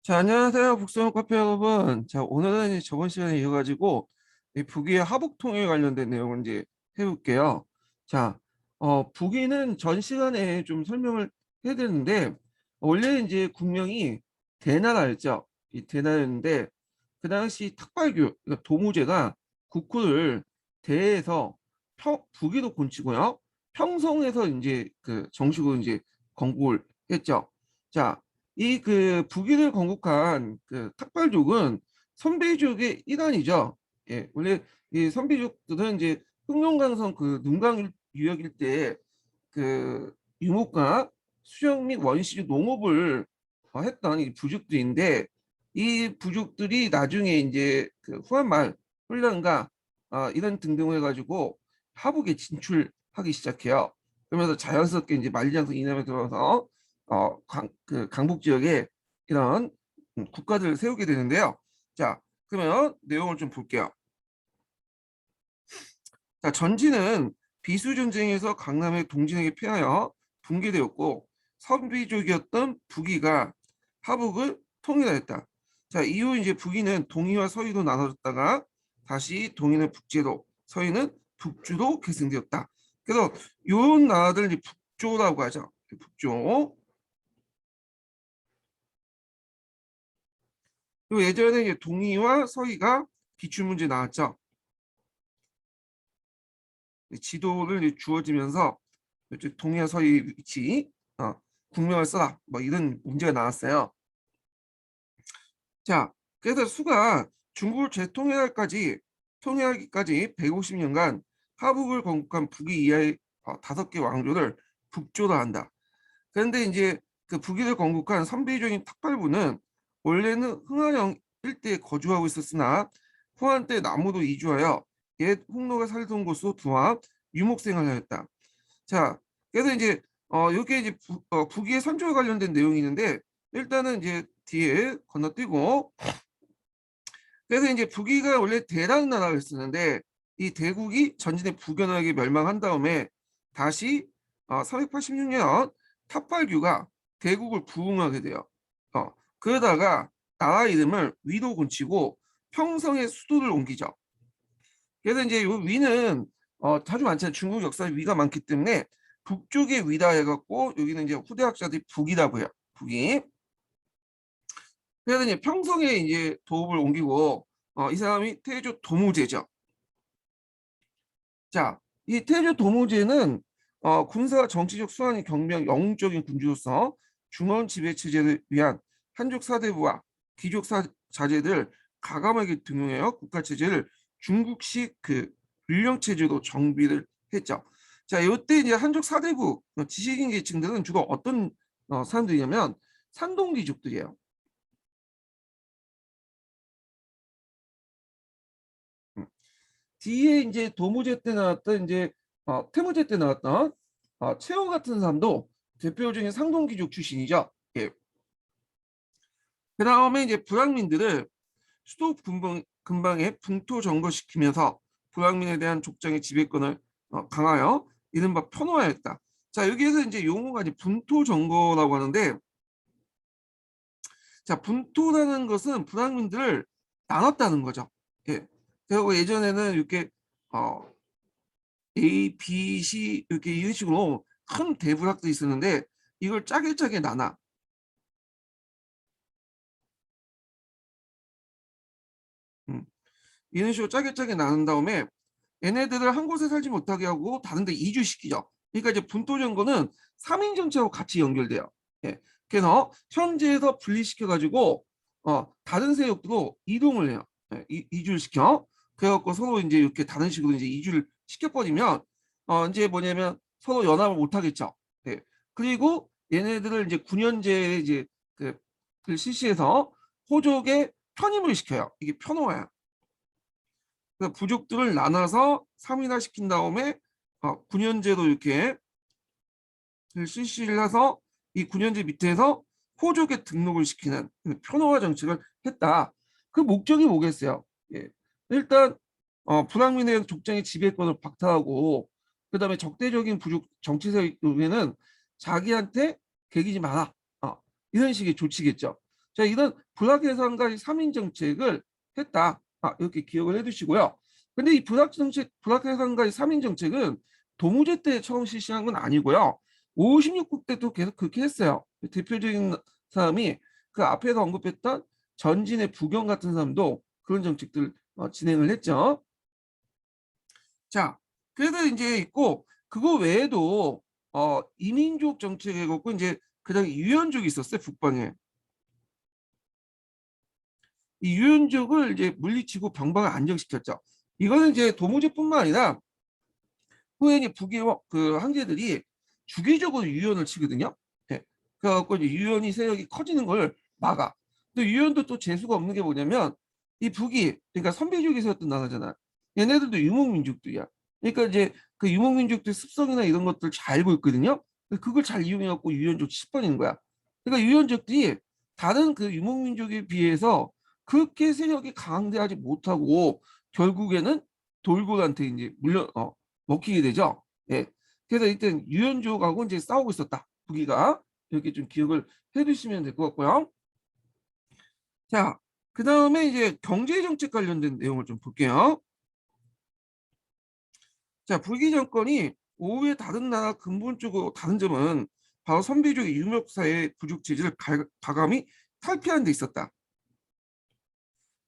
자, 안녕하세요. 북스원 카페 여러분. 자, 오늘은 이제 저번 시간에 이어가지고 이 북위의 하북통에 관련된 내용을 이제 해볼게요. 자, 북위는 전 시간에 좀 설명을 해야 되는데, 원래 이제 국명이 대나라였죠. 이 대나라였는데, 그 당시 탁발교, 그러니까 도무제가 국호를 대에서 북위로 곤치고요. 평성에서 이제 그 정식으로 이제 건국을 했죠. 자, 이 그 북위를 건국한 그 탁발족은 선비족의 일환이죠. 예, 원래 이 선비족들은 이제 흑룡강성 그 눈강 유역 일대에 그 유목과 수영 및 원시 농업을 했던 이 부족들인데, 이 부족들이 나중에 이제 그 후한말 훈련과 이런 등등을 해가지고 하북에 진출하기 시작해요. 그러면서 자연스럽게 이제 만리장성 이남에 들어서 그 강북 지역에 이런 국가들을 세우게 되는데요. 자, 그러면 내용을 좀 볼게요. 자, 전진은 비수 전쟁에서 강남의 동진에게 패하여 붕괴되었고, 선비족이었던 북이가 하북을 통일하였다. 자, 이후 이제 북이는 동이와 서위로 나눠졌다가 다시 동이는 북제도, 서위는 북주로 계승되었다. 그래서 이런 나라들 이제 북조라고 하죠. 북조. 그리고 예전에 이제 동이와 서희가 기출문제 나왔죠. 지도를 이제 주어지면서 동이와 서희 위치, 국명을 써라, 뭐 이런 문제가 나왔어요. 자, 그래서 수가 중국을 통일하기까지 150년간 하북을 건국한 북위 이하의 5개 왕조를 북조로 한다. 그런데 이제 그 북위를 건국한 선비족인 탁발부는 원래는 흥하령 일대에 거주하고 있었으나 후한 때 남으로 이주하여 옛 홍로가 살던 곳으로 두와 유목생활을 하였다. 자, 그래서 이제 이게 이제 북위의 선조와 관련된 내용이 있는데, 일단은 이제 뒤에 건너뛰고, 그래서 이제 북위가 원래 대라는 나라를 쓰는데, 이 대국이 전진의 북연하게 멸망한 다음에 다시 386년 탑발규가 대국을 부흥하게 돼요. 그러다가 나라 이름을 위로 고치고 평성의 수도를 옮기죠. 그래서 이제 이 위는 자주 많잖아요. 중국 역사에 위가 많기 때문에 북쪽의 위다 해갖고 여기는 이제 후대학자들이 북이라고 해요. 북이. 그래서 이제 평성에 이제 도읍을 옮기고 이 사람이 태조 도무제죠. 자, 이 태조 도무제는 군사 정치적 수완이 경비한 영웅적인 군주로서 중원 지배 체제를 위한 한족 사대부와 귀족 자제들 가감하게 등용하여 국가 체제를 중국식 그 율령 체제로 정비를 했죠. 자, 이때 이제 한족 사대부 지식인 계층들은 주로 어떤 사람들이냐면 산동 귀족들이에요. 음. 뒤에 이제 도무제 때 나왔던 이제 태무제 때 나왔던 최호 같은 사람도 대표적인 상동귀족 출신이죠. 예. 그 다음에 이제 불황민들을 수도 근방에 분토 점거시키면서 불황민에 대한 족장의 지배권을 강하여 이른바 편호하였다. 자, 여기에서 이제 용어가 이제 분토 점거라고 하는데, 자, 분토라는 것은 불황민들을 나눴다는 거죠. 예. 그리고 예전에는 이렇게 어, A, B, C 이렇게 이런 식으로 큰 대부락들이 있었는데, 이걸 짜게 짜게 나눠. 음, 이런 식으로 짜게 짜게 나눈 다음에 얘네들을 한 곳에 살지 못하게 하고 다른 데 이주시키죠. 그러니까 이제 분토정거는 3인 정치하고 같이 연결돼요. 예. 그래서 현지에서 분리시켜 가지고 다른 세력으로 이동을 해요. 예, 이주를 시켜. 그래갖고 서로 이제 이렇게 다른 식으로 이제 이주를 시켜버리면 이제 뭐냐면 서로 연합을 못 하겠죠. 예. 그리고 얘네들을 이제 군현제에 이제 그 실시해서 호족의 편입을 시켜요. 이게 편호야. 그 부족들을 나눠서 3인화 시킨 다음에 군현제도 이렇게 실시를 해서 이 군현제 밑에서 호족에 등록을 시키는 편호화 정책을 했다. 그 목적이 뭐겠어요? 예. 일단 불황민의 족장의 지배권을 박탈하고, 그다음에 적대적인 부족 정치 세력에는 자기한테 개기지 마라. 이런 식의 조치겠죠. 자, 이런 불확해상과의 3인 정책을 했다. 이렇게 기억을 해두시고요. 근데 이 불확해상과의 3인 정책은 도무제 때 처음 실시한 건 아니고요. 56국 때도 계속 그렇게 했어요. 대표적인 사람이 그 앞에서 언급했던 전진의 부경 같은 사람도 그런 정책들 진행을 했죠. 자, 그래서 이제 있고 그거 외에도 이민족 정책에 갖고 이제 그다음에 유연족이 있었어요. 북방에. 이 유연족을 이제 물리치고 병방을 안정시켰죠. 이거는 이제 도무제뿐만 아니라 후에 이제 북의 그 황제들이 주기적으로 유연을 치거든요. 예. 그래갖고 이제 유연이 세력이 커지는 걸 막아. 또 유연도 또 재수가 없는 게 뭐냐면 이 북이 그러니까 선비족이 세웠던 나라잖아. 얘네들도 유목민족들이야. 그러니까 이제 그 유목민족들 습성이나 이런 것들 잘 알고 있거든요. 그걸 잘 이용해갖고 유연족 씹어내는 거야. 그러니까 유연족들이 다른 그 유목민족에 비해서 그렇게 세력이 강대하지 못하고 결국에는 돌고한테 이제 먹히게 되죠. 예. 그래서 이때 유연족하고 이제 싸우고 있었다. 북이가 이렇게 좀 기억을 해두시면 될 것 같고요. 자, 그 다음에 이제 경제 정책 관련된 내용을 좀 볼게요. 자, 북이 정권이 오후에 다른 나라 근본적으로 다른 점은 바로 선비족의 유목사의 부족 체제를 과감히 탈피하는 데 있었다.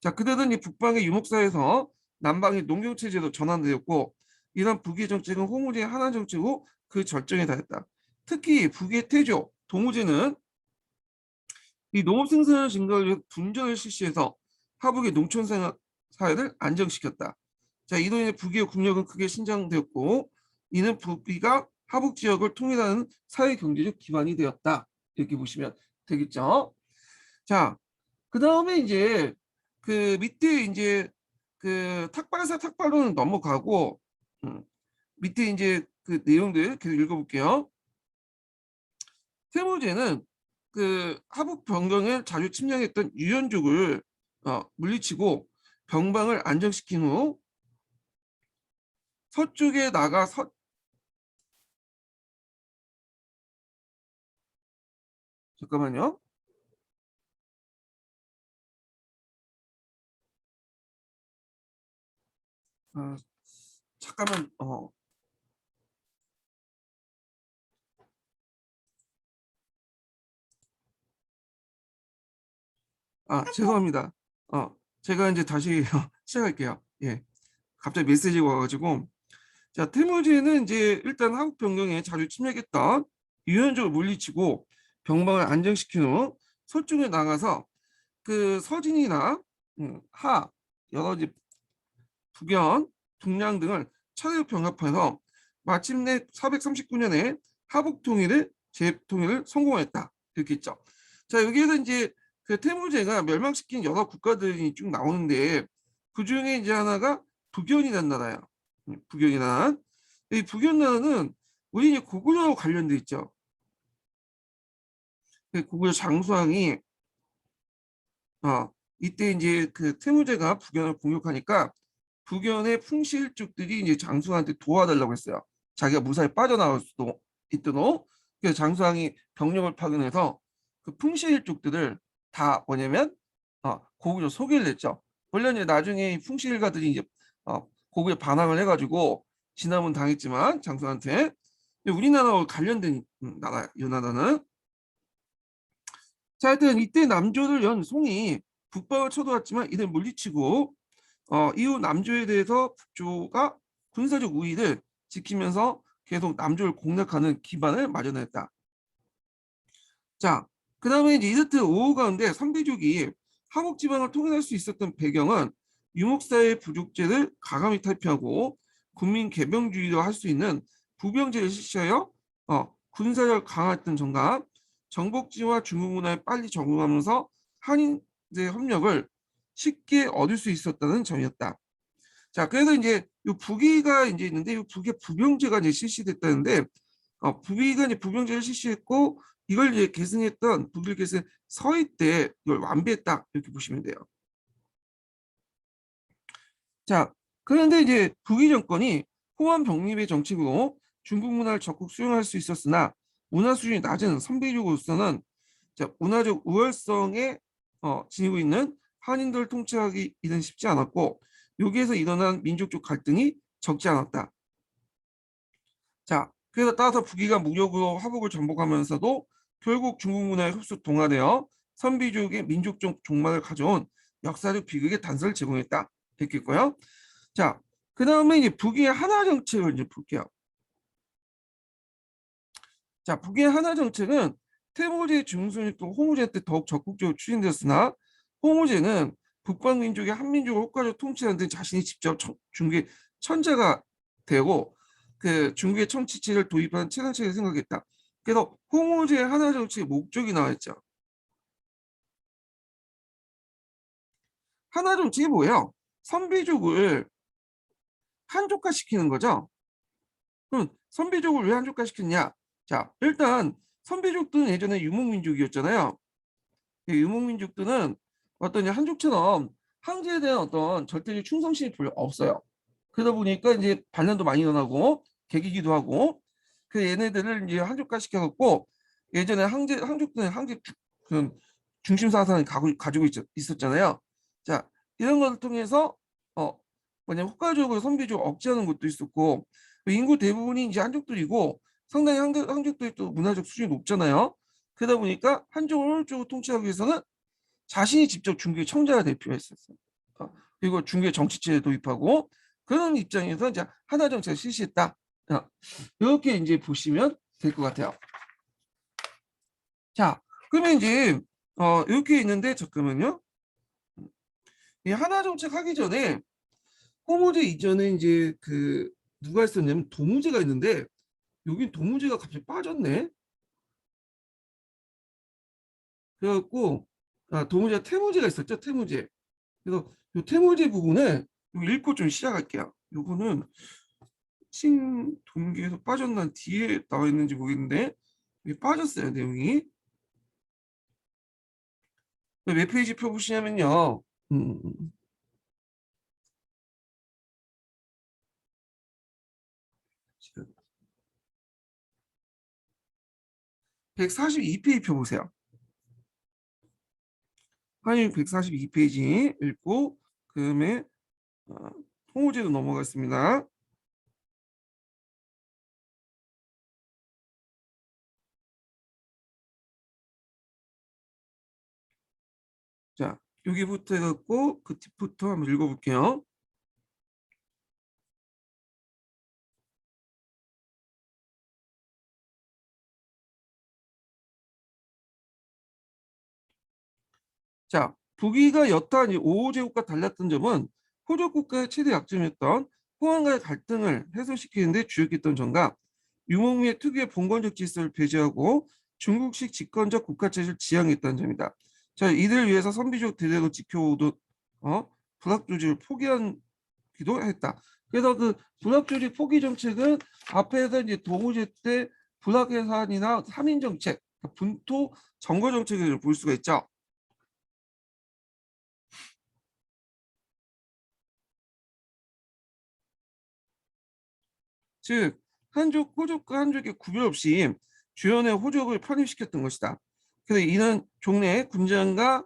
자, 그들은 이 북방의 유목사에서 남방의 농경 체제로 전환되었고 이런 북의 정책은 호무제의 하나 정책으로 그 절정에 달했다. 특히 북의 태조, 동우제는 이 농업 생산을 증가하기 위해 분전을 실시해서 하북의 농촌 사회를 안정시켰다. 자, 이로 인해 북의 국력은 크게 신장되었고 이는 북이가 하북 지역을 통일하는 사회 경제적 기반이 되었다. 이렇게 보시면 되겠죠. 자, 그 다음에 이제 그 밑에 이제 그 탁발사 탁발로는 넘어가고 밑에 이제 그 내용들 계속 읽어볼게요. 태무제는 그 하북 변경을 자주 침략했던 유연족을 물리치고 병방을 안정시킨 후 서쪽에 나가 잠깐만요. 아, 잠깐만 죄송합니다. 제가 이제 다시 시작할게요. 예. 갑자기 메시지가 와가지고 자, 태무제는 이제 일단 한국 병경에 자주 침략했던 유연적으로 물리치고 병방을 안정시킨 후 서쪽에 나가서 그 서진이나 하 여러 이제 북연, 중량 등을 차례로 병합해서 마침내 439년에 하북 통일을 재통일을 성공했다. 이렇게 있죠. 자, 여기에서 이제 그 태무제가 멸망시킨 여러 국가들이 쭉 나오는데 그 중에 이제 하나가 북연이라는 나라예요. 북연이란 이 북연나라는 우리 이제 고구려하고 관련돼 있죠. 그 고구려 장수왕이 이때 이제 그 태무제가 북연을 공격하니까 북연의 풍시일족들이 이제 장수왕한테 도와달라고 했어요. 자기가 무사히 빠져나올 수도 있도록. 그래서 장수왕이 병력을 파견해서 그 풍시일족들을 다 뭐냐면 고구려 소개를 했죠. 물론 이제 나중에 풍시일가들이 이제 고구려 반항을 해가지고 진압은 당했지만 장수한테 우리나라와 관련된 나라 이 나라는 자 하여튼 이때 남조를 연 송이 북방을 쳐들어왔지만 이들 물리치고 이후 남조에 대해서 북조가 군사적 우위를 지키면서 계속 남조를 공략하는 기반을 마련했다. 자, 그 다음에 이제 이집트 5호 가운데 선비족이 하목 지방을 통일할 수 있었던 배경은 유목사의 부족제를 가감히 탈피하고 국민 개병주의로 할 수 있는 부병제를 실시하여 군사력을 강화했던 점과 정복지와 중국 문화에 빨리 적응하면서 한인의 협력을 쉽게 얻을 수 있었다는 점이었다. 자, 그래서 이제 이 북위가 이제 있는데 이 북의 부병제가 이제 실시됐다는데 북위가 이제 부병제를 실시했고 이걸 이제 계승했던 북일 계승 서희 때 이걸 완비했다 이렇게 보시면 돼요. 자, 그런데 이제 북위 정권이 호환 병립의 정책으로 중국 문화를 적극 수용할 수 있었으나 문화 수준이 낮은 선비족으로서는 자, 문화적 우월성에 지니고 있는 한인들 통치하기는 쉽지 않았고 여기에서 일어난 민족적 갈등이 적지 않았다. 자, 그래서 따라서 북위가 무력으로 화북을 정복하면서도 결국 중국 문화에 흡수 동화되어 선비족의 민족적 종말을 가져온 역사적 비극의 단서를 제공했다. 됐겠고요. 자, 그 다음에 이제 북위의 한화 정책을 이제 볼게요. 자, 북위의 한화 정책은 태무제 중순위 또 홍우제 때 더욱 적극적으로 추진되었으나 홍우제는 북방 민족의 한민족을 효과적으로 통치하는 데 자신이 직접 중국의 천자가 되고 그 중국의 청치체를 도입하는 최상책을 생각했다. 그래서 홍우제의 한화 정책의 목적이 나와 있죠. 한화 정책이 뭐예요? 선비족을 한족화시키는 거죠. 그럼 선비족을 왜 한족화시켰냐? 자, 일단 선비족들은 예전에 유목민족이었잖아요. 유목민족들은 어떤 한족처럼 황제에 대한 어떤 절대적 충성심이 별로 없어요. 그러다 보니까 이제 반란도 많이 일어나고 개기기도 하고 그 얘네들을 이제 한족화 시켜갖고 예전에 한족들은 황제 그 중심 사상을 가지고 있었잖아요. 자, 이런 것을 통해서 어 뭐냐면 효과적으로 선비족 억제하는 것도 있었고 인구 대부분이 이제 한족들이고 상당히 한족들이 또 문화적 수준이 높잖아요. 그러다 보니까 한족을 효율적으로 통치하기 위해서는 자신이 직접 중국의 청자가 될 필요가 있었어요. 그리고 중국의 정치체에 도입하고 그런 입장에서 이제 하나 정책을 실시했다. 이렇게 이제 보시면 될 것 같아요. 자, 그러면 이제 이렇게 있는데 잠깐만요. 이 하나 정책 하기 전에 홍우제 이전에 이제 그 누가 있었냐면 도무제가 있는데 여기 도무제가 갑자기 빠졌네. 그래갖고 도무제가 태무제가 있었죠. 태무제. 그래서 이 태무제 부분을 읽고 좀 시작할게요. 요거는 신 동기에서 빠졌나 뒤에 나와 있는지 모르겠는데 여기 빠졌어요 내용이. 몇 페이지 펴보시냐면요. 142페이지 펴보세요. 한일 142페이지 읽고 그다음에 통호제로 넘어가겠습니다. 자, 여기부터 해갖고 그 뒷부터 한번 읽어볼게요. 자, 북위가 여타 5호제국과 달랐던 점은 호족 국가의 최대 약점이었던 호환과의 갈등을 해소시키는 데 주력했던 점과 유목민의 특유의 봉건적 질서를 배제하고 중국식 집권적 국가체제를 지향했다는 점이다. 자, 이들을 위해서 선비족 대대로 지켜오던 불합 조직을 포기하기도 했다. 그래서 그 불합 조직 포기 정책은 앞에서 이제 동우제 때 불합 해산이나 3인 정책, 분토 점거 정책을 볼 수가 있죠. 즉 한족 호족과 한족의 구별 없이 주연의 호족을 편입시켰던 것이다. 그래서 이는 종래의 군장과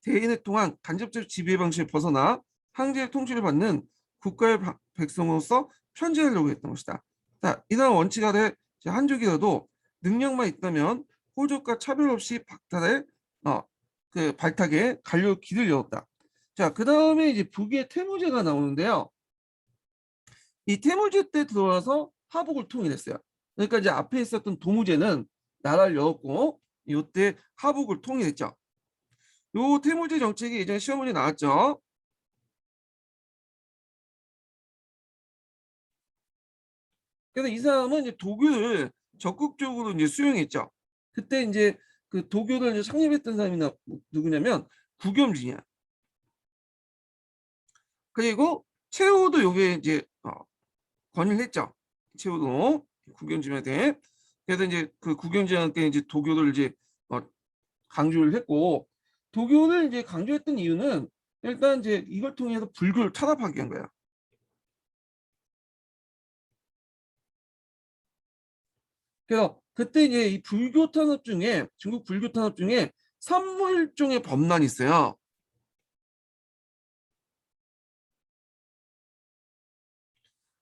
대인을 통한 간접적 지배 방식을 벗어나 황제의 통치를 받는 국가의 백성으로서 편제하려고 했던 것이다. 자, 이러한 원칙 아래 한족이라도 능력만 있다면 호족과 차별 없이 박탈해 그 발탁에 갈려 길을 열었다. 자, 그 다음에 이제 북의 태무제가 나오는데요. 이 태무제 때 들어와서 하복을 통일했어요. 그러니까 이제 앞에 있었던 도무제는 나라를 열었고 이때 하복을 통일했죠. 요 태무제 정책이 예전에 시험 문제 나왔죠. 그래서 이 사람은 이제 도교를 적극적으로 이제 수용했죠. 그때 이제 그 도교를 이제 창립했던 사람이 누구냐면 구겸진이야. 그리고 최후도 요게 이제 건의를 했죠. 최후도 구겸진한테. 그래서 이제 그 구겸진한테 이제 도교를 이제 강조를 했고 도교를 이제 강조했던 이유는 일단 이제 이걸 통해서 불교를 탄압하게 한 거야. 그래서 그때 이제 이 불교 탄압 중에 중국 불교 탄압 중에 산무일종의 범란이 있어요.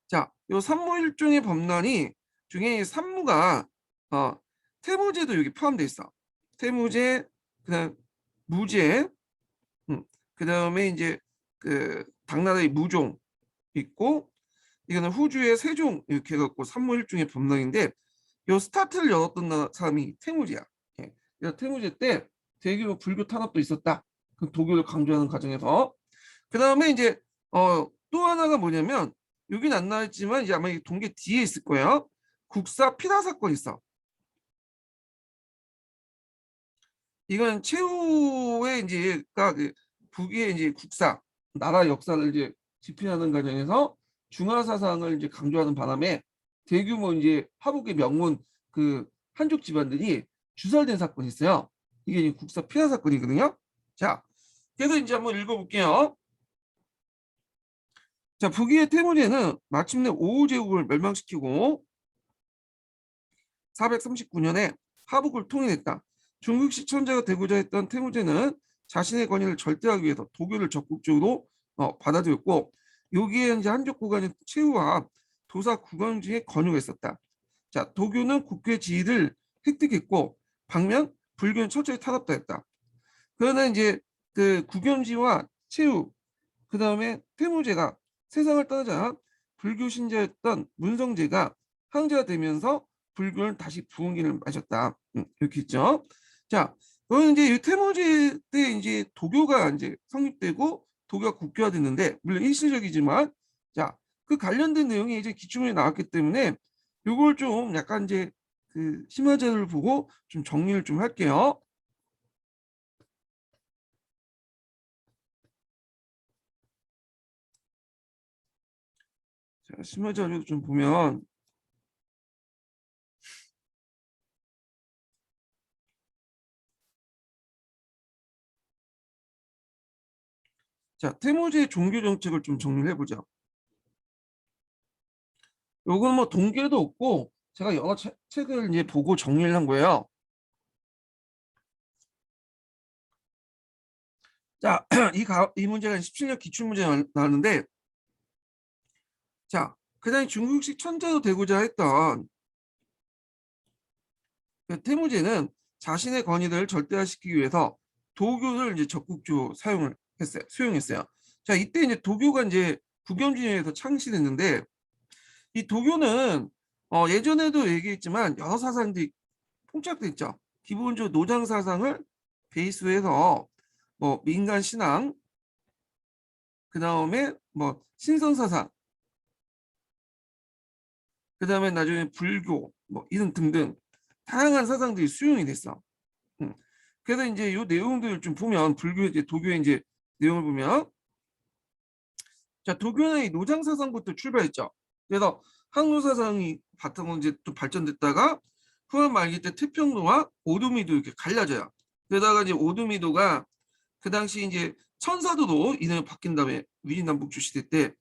자, 요 산무일종의 범란이 중에 산무가 어, 태무제도 여기 포함되어 있어. 태무제, 그다음 무제, 그다음에 이제 그 당나라의 무종 있고, 이거는 후주의 세종 이렇게 해갖고 산무일종의 범란인데, 요 스타트를 열었던 사람이 태무제야. 예. 태무제 때 대규모 불교 탄압도 있었다. 그 도교를 강조하는 과정에서. 그 다음에 이제 또 하나가 뭐냐면, 여긴 안 나왔지만 이제 아마 이 동계 뒤에 있을 거예요. 국사 피라 사건 있어. 이건 최후의 이제 그 북의 이제 국사 나라 역사를 이제 집필하는 과정에서 중화 사상을 이제 강조하는 바람에 대규모 이제 화북의 명문 그 한족 집안들이 주살된 사건이 있어요. 이게 이제 국사 피라 사건이거든요. 자, 그래서 이제 한번 읽어볼게요. 자, 북위의 태무제는 마침내 오우 제국을 멸망시키고 439년에 하북을 통일했다. 중국식 천자가 되고자 했던 태무제는 자신의 권위를 절대하기 위해서 도교를 적극적으로 받아들였고, 여기에 이제 한족 구간의 최후와 도사 구간주의 권유가 있었다. 자, 도교는 국회 지위를 획득했고 반면 불교는 철저히 타협했다. 그러나 이제 그 구겸지와 최후, 그 다음에 태무제가 세상을 떠나자 불교 신자였던 문성제가 황제가 되면서 불교를 다시 부흥기를 마셨다. 이렇게 있죠. 자, 그건 이제 이 태무제 때 이제 도교가 이제 성립되고 도교가 국교화됐는데, 물론 일시적이지만, 자, 그 관련된 내용이 이제 기초문에 나왔기 때문에 요걸 좀 약간 이제 그 심화자를 보고 좀 정리를 좀 할게요. 자, 심화자료도 좀 보면, 자, 태무제의 종교 정책을 좀 정리를 해보자. 요건 뭐 동계도 없고 제가 여러 책을 이제 보고 정리를 한 거예요. 자, 이 문제가 17년 기출문제 나왔는데, 자, 그다음에 중국식 천자도 되고자 했던 그 태무제는 자신의 권위를 절대화시키기 위해서 도교를 이제 적극적으로 수용했어요. 자, 이때 이제 도교가 이제 국염진에서 창시됐는데, 이 도교는 예전에도 얘기했지만 여러 사상들이 통착돼 있죠. 기본적으로 노장 사상을 베이스로 해서 뭐 민간 신앙, 그 다음에 뭐 신선 사상, 그 다음에 나중에 불교, 뭐 이런 등등 다양한 사상들이 수용이 됐어. 음. 그래서 이제 이 내용들을 좀 보면, 불교 이제 도교의 이제 내용을 보면, 자, 도교는 이 노장 사상부터 출발했죠. 그래서 항로 사상이 바탕으로 이제 또 발전됐다가 후한 말기 때 태평로와 오두미도 이렇게 갈라져요. 그러다가 이제 오두미도가 그 당시 이제 천사도도 이름이 바뀐 다음에 위진남북조 시대 때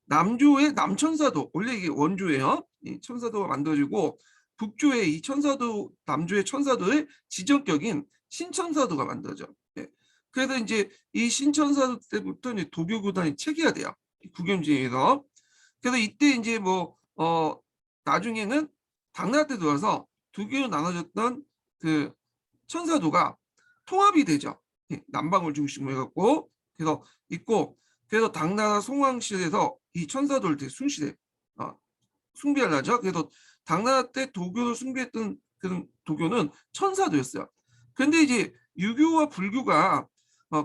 남조의 남천사도, 원래 이게 원조예요. 이 천사도가 만들어지고 북조의 이 천사도, 남조의 천사도의 지정격인 신천사도가 만들어져. 예. 그래서 이제 이 신천사도 때부터 이제 도교 교단이 체계화돼요. 국염지에서. 그래서 이때 이제 뭐 나중에는 당나라 때 들어와서 두 개로 나눠졌던 그 천사도가 통합이 되죠. 남방을 중심으로 해갖고. 그래서 있고, 그래서 당나라 송왕실에서 이 천사도를 되게 숭실해 숭배를 하죠. 그래서 당나라 때 도교를 숭배했던 그런 도교는 천사도였어요. 근데 이제 유교와 불교가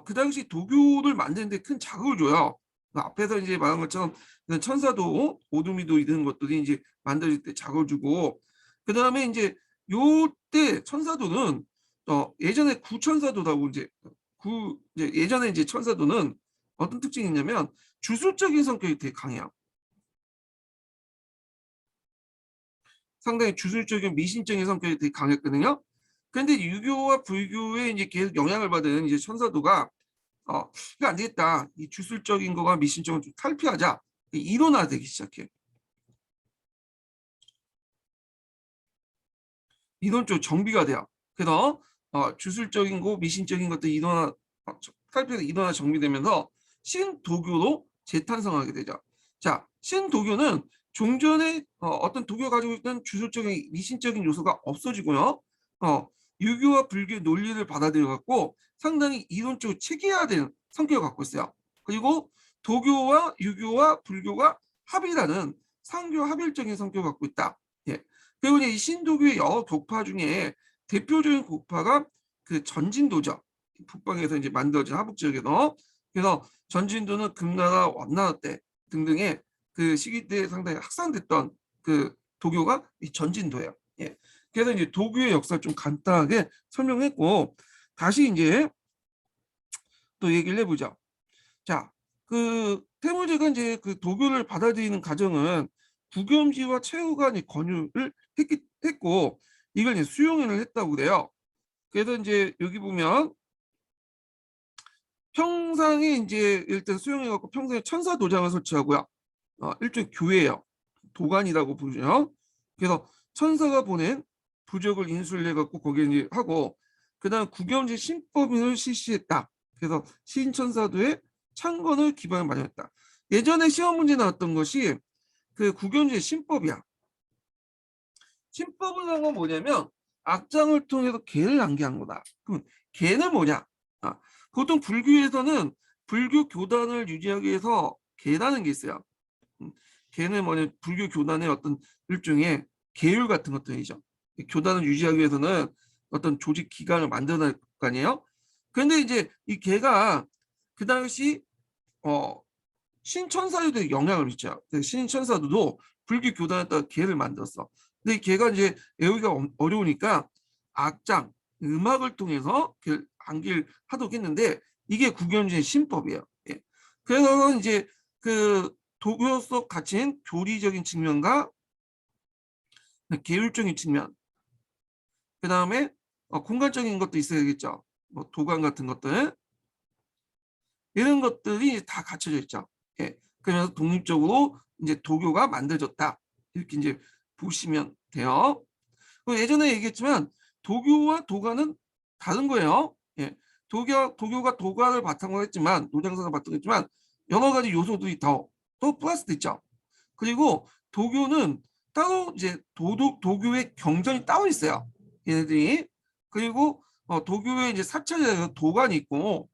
그 당시 도교를 만드는데 큰 자극을 줘요. 앞에서 이제 말한 것처럼 천사도, 오두미도 이런 것들이 이제 만들어질 때 자극을 주고, 그 다음에 이제 요때 천사도는 예전에 구천사도라고 이제 예전에 이제 천사도는 어떤 특징이 있냐면 주술적인 성격이 되게 강해요. 상당히 주술적인 미신적인 성격이 되게 강했거든요. 그런데 유교와 불교에 이제 계속 영향을 받은 이제 천사도가 이거 안 되겠다. 이 주술적인 거가 미신적인 좀 탈피하자. 이론화되기 시작해. 이론적 정비가 돼요. 그래서 주술적인 거, 미신적인 것들이 탈피해서 인원화 정비되면서 신도교로 재탄생하게 되죠. 자, 신도교는 종전에 어떤 도교가 가지고 있던 주술적인 미신적인 요소가 없어지고요. 유교와 불교의 논리를 받아들여 갖고 상당히 이론적으로 체계화된 성격을 갖고 있어요. 그리고 도교와 유교와 불교가 합이라는 상교 합일적인 성격을 갖고 있다. 예. 그리고 이제 이 신도교의 여러 교파 중에 대표적인 교파가 그 전진도죠. 북방에서 이제 만들어진 하북 지역에서. 그래서 전진도는 금나라, 원나라 때 등등의 그 시기 때 상당히 확산됐던 그 도교가 이 전진도예요. 예. 그래서 이제 도교의 역사를 좀 간단하게 설명했고, 다시 이제 또 얘기를 해보죠. 자, 그 태무제가 이제 그 도교를 받아들이는 과정은 부겸지와 최후가 권유를 했고, 이걸 이제 수용을 했다고 그래요. 그래서 이제 여기 보면 평상에 이제 일단 수용해갖고 평상에 천사 도장을 설치하고요. 일종의 교회예요. 도관이라고 부르죠. 그래서 천사가 보낸 부적을 인수를 해갖고 거기에 이제 하고, 그다음 구겸지 신법인을 실시했다. 그래서 신천사도의 창건을 기반을 마련했다. 예전에 시험 문제 나왔던 것이 그 구겸지의 신법이야. 신법을 한 건 뭐냐면 악장을 통해서 개를 낭기한 거다. 그럼 개는 뭐냐? 보통 불교에서는 불교 교단을 유지하기 위해서 개라는 게 있어요. 개는 뭐냐, 불교 교단의 어떤 일종의 계율 같은 것들이죠. 교단을 유지하기 위해서는 어떤 조직 기관을 만들어야 할 거 아니에요. 그런데 이제 이 개가 그 당시 신천사도에 영향을 미쳐요. 신천사도도 불교 교단에 따라 개를 만들었어. 근데 이 개가 이제 외우기가 어려우니까 악장, 음악을 통해서 암기를 하도록 했는데, 이게 구겸지의 신법이에요. 예. 그래서 이제 그 도교 속 가진 교리적인 측면과 계율적인 측면, 그 다음에 공간적인 것도 있어야겠죠. 뭐 도관 같은 것들, 이런 것들이 다 갖춰져 있죠. 예. 그래서 독립적으로 이제 도교가 만들어졌다. 이렇게 이제 보시면 돼요. 예전에 얘기했지만 도교와 도가는 다른 거예요. 예. 도교가 도가를 바탕으로 했지만, 노장사를 바탕으로 했지만 여러 가지 요소들이 또 플러스 됐죠. 그리고 도교는 따로 이제 도교의 경전이 따로 있어요. 얘네들이. 그리고 도교의 이제 사찰에 도관이 있고,